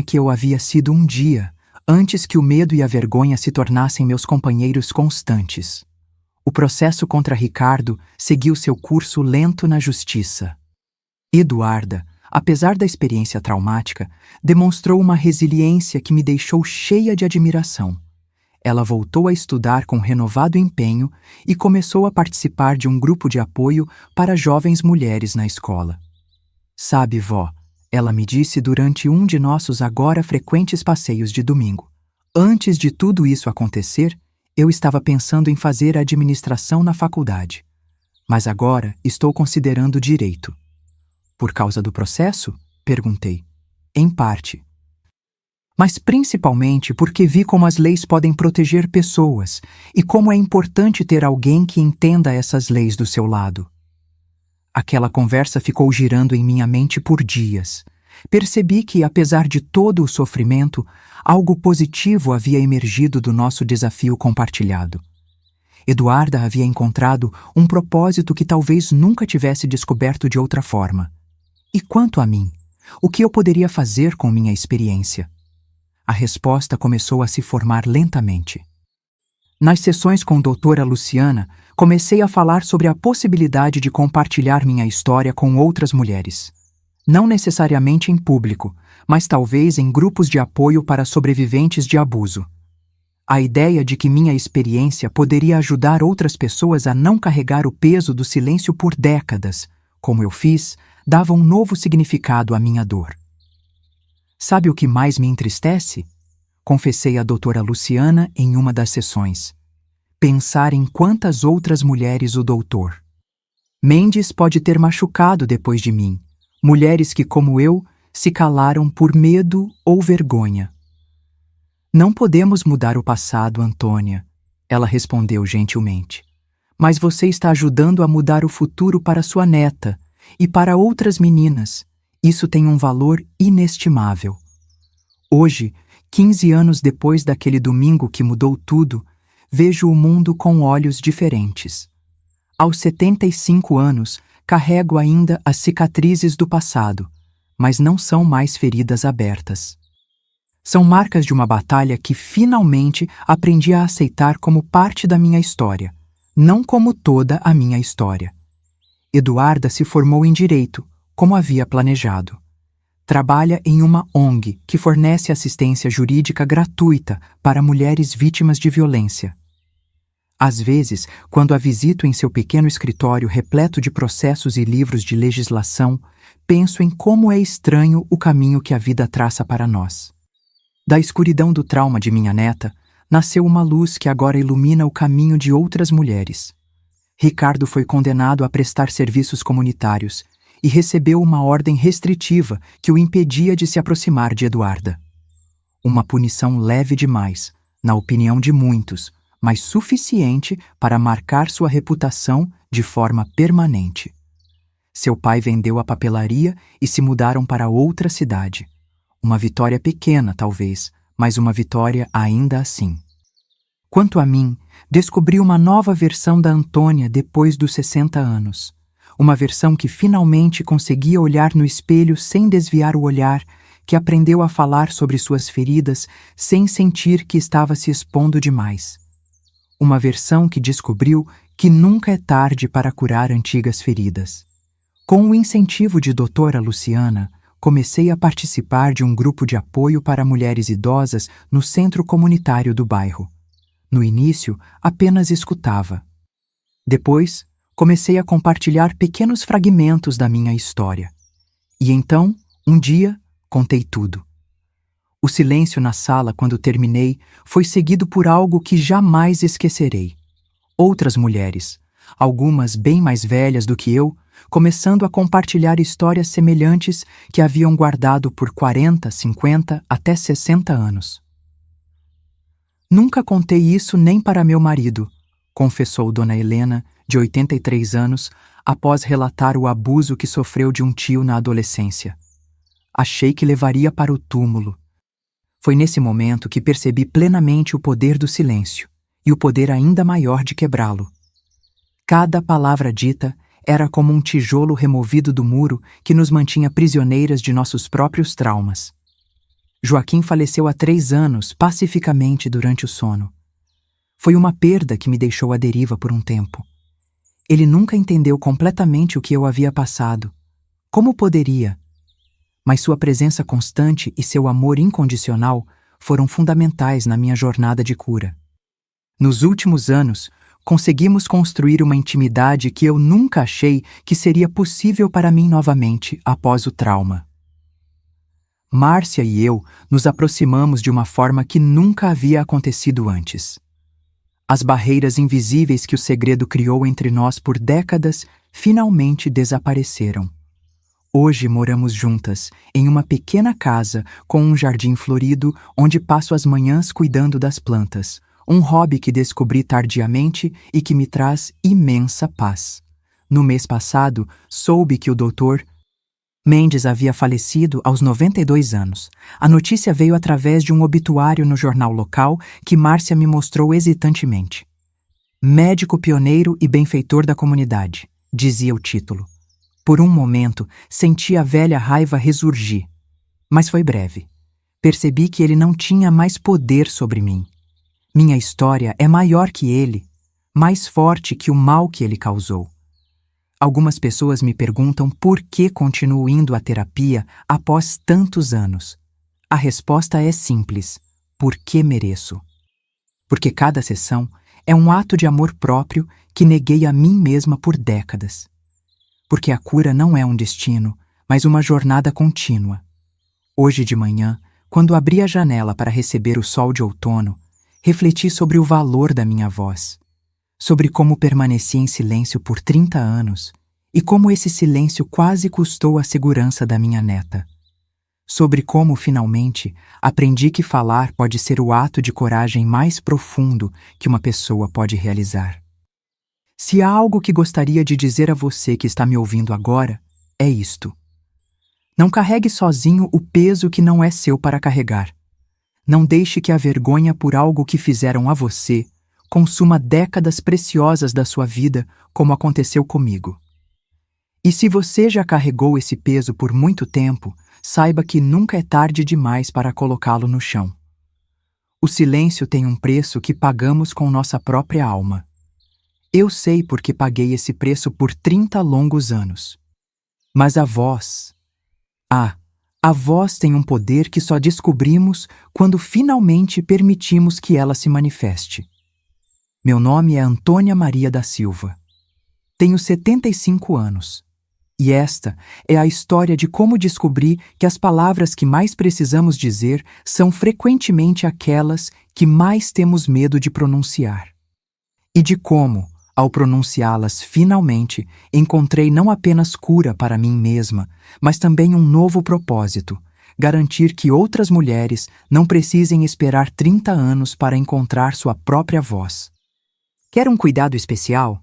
que eu havia sido um dia, antes que o medo e a vergonha se tornassem meus companheiros constantes. O processo contra Ricardo seguiu seu curso lento na justiça. Eduarda, apesar da experiência traumática, demonstrou uma resiliência que me deixou cheia de admiração. Ela voltou a estudar com renovado empenho e começou a participar de um grupo de apoio para jovens mulheres na escola. Sabe, vó, ela me disse durante um de nossos agora frequentes passeios de domingo. Antes de tudo isso acontecer, eu estava pensando em fazer administração na faculdade. Mas agora estou considerando direito. Por causa do processo? Perguntei. Em parte. Mas principalmente porque vi como as leis podem proteger pessoas e como é importante ter alguém que entenda essas leis do seu lado. Aquela conversa ficou girando em minha mente por dias. Percebi que, apesar de todo o sofrimento, algo positivo havia emergido do nosso desafio compartilhado. Eduarda havia encontrado um propósito que talvez nunca tivesse descoberto de outra forma. E quanto a mim, o que eu poderia fazer com minha experiência? A resposta começou a se formar lentamente. Nas sessões com doutora Luciana, comecei a falar sobre a possibilidade de compartilhar minha história com outras mulheres. Não necessariamente em público, mas talvez em grupos de apoio para sobreviventes de abuso. A ideia de que minha experiência poderia ajudar outras pessoas a não carregar o peso do silêncio por décadas, como eu fiz, dava um novo significado à minha dor. Sabe o que mais me entristece? Confessei à doutora Luciana em uma das sessões. Pensar em quantas outras mulheres o doutor Mendes pode ter machucado depois de mim. Mulheres que, como eu, se calaram por medo ou vergonha. Não podemos mudar o passado, Antônia, ela respondeu gentilmente. Mas você está ajudando a mudar o futuro para sua neta e para outras meninas. Isso tem um valor inestimável. Hoje, 15 anos depois daquele domingo que mudou tudo, vejo o mundo com olhos diferentes. Aos 75 anos, carrego ainda as cicatrizes do passado, mas não são mais feridas abertas. São marcas de uma batalha que finalmente aprendi a aceitar como parte da minha história, não como toda a minha história. Eduarda se formou em direito, como havia planejado. Trabalha em uma ONG que fornece assistência jurídica gratuita para mulheres vítimas de violência. Às vezes, quando a visito em seu pequeno escritório repleto de processos e livros de legislação, penso em como é estranho o caminho que a vida traça para nós. Da escuridão do trauma de minha neta, nasceu uma luz que agora ilumina o caminho de outras mulheres. Ricardo foi condenado a prestar serviços comunitários e recebeu uma ordem restritiva que o impedia de se aproximar de Eduarda. Uma punição leve demais, na opinião de muitos, mas suficiente para marcar sua reputação de forma permanente. Seu pai vendeu a papelaria e se mudaram para outra cidade. Uma vitória pequena, talvez, mas uma vitória ainda assim. Quanto a mim, descobri uma nova versão da Antônia depois dos 60 anos. Uma versão que finalmente conseguia olhar no espelho sem desviar o olhar, que aprendeu a falar sobre suas feridas sem sentir que estava se expondo demais. Uma versão que descobriu que nunca é tarde para curar antigas feridas. Com o incentivo de doutora Luciana, comecei a participar de um grupo de apoio para mulheres idosas no centro comunitário do bairro. No início, apenas escutava. Depois, comecei a compartilhar pequenos fragmentos da minha história. E então, um dia, contei tudo. O silêncio na sala, quando terminei, foi seguido por algo que jamais esquecerei. Outras mulheres, algumas bem mais velhas do que eu, começando a compartilhar histórias semelhantes que haviam guardado por 40, 50, até 60 anos. Nunca contei isso nem para meu marido, confessou Dona Helena, de 83 anos, após relatar o abuso que sofreu de um tio na adolescência. Achei que levaria para o túmulo. Foi nesse momento que percebi plenamente o poder do silêncio e o poder ainda maior de quebrá-lo. Cada palavra dita era como um tijolo removido do muro que nos mantinha prisioneiras de nossos próprios traumas. Joaquim faleceu há 3 anos, pacificamente durante o sono. Foi uma perda que me deixou à deriva por um tempo. Ele nunca entendeu completamente o que eu havia passado. Como poderia? Mas sua presença constante e seu amor incondicional foram fundamentais na minha jornada de cura. Nos últimos anos, conseguimos construir uma intimidade que eu nunca achei que seria possível para mim novamente após o trauma. Márcia e eu nos aproximamos de uma forma que nunca havia acontecido antes. As barreiras invisíveis que o segredo criou entre nós por décadas finalmente desapareceram. Hoje moramos juntas, em uma pequena casa com um jardim florido onde passo as manhãs cuidando das plantas, um hobby que descobri tardiamente e que me traz imensa paz. No mês passado, soube que o Dr. Mendes havia falecido aos 92 anos. A notícia veio através de um obituário no jornal local que Márcia me mostrou hesitantemente. Médico pioneiro e benfeitor da comunidade, dizia o título. Por um momento, senti a velha raiva ressurgir. Mas foi breve. Percebi que ele não tinha mais poder sobre mim. Minha história é maior que ele, mais forte que o mal que ele causou. Algumas pessoas me perguntam por que continuo indo à terapia após tantos anos. A resposta é simples: porque mereço. Porque cada sessão é um ato de amor próprio que neguei a mim mesma por décadas. Porque a cura não é um destino, mas uma jornada contínua. Hoje de manhã, quando abri a janela para receber o sol de outono, refleti sobre o valor da minha voz, sobre como permaneci em silêncio por 30 anos e como esse silêncio quase custou a segurança da minha neta. Sobre como, finalmente, aprendi que falar pode ser o ato de coragem mais profundo que uma pessoa pode realizar. Se há algo que gostaria de dizer a você que está me ouvindo agora, é isto. Não carregue sozinho o peso que não é seu para carregar. Não deixe que a vergonha por algo que fizeram a você consuma décadas preciosas da sua vida, como aconteceu comigo. E se você já carregou esse peso por muito tempo, saiba que nunca é tarde demais para colocá-lo no chão. O silêncio tem um preço que pagamos com nossa própria alma. Eu sei porque paguei esse preço por 30 longos anos. Mas a A voz tem um poder que só descobrimos quando finalmente permitimos que ela se manifeste. Meu nome é Antônia Maria da Silva. Tenho 75 anos. E esta é a história de como descobri que as palavras que mais precisamos dizer são frequentemente aquelas que mais temos medo de pronunciar. E de como, ao pronunciá-las finalmente, encontrei não apenas cura para mim mesma, mas também um novo propósito: garantir que outras mulheres não precisem esperar 30 anos para encontrar sua própria voz. Quer um cuidado especial?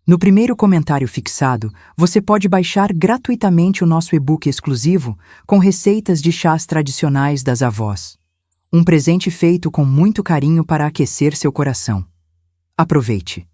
No primeiro comentário fixado, você pode baixar gratuitamente o nosso e-book exclusivo com receitas de chás tradicionais das avós. Um presente feito com muito carinho para aquecer seu coração. Aproveite!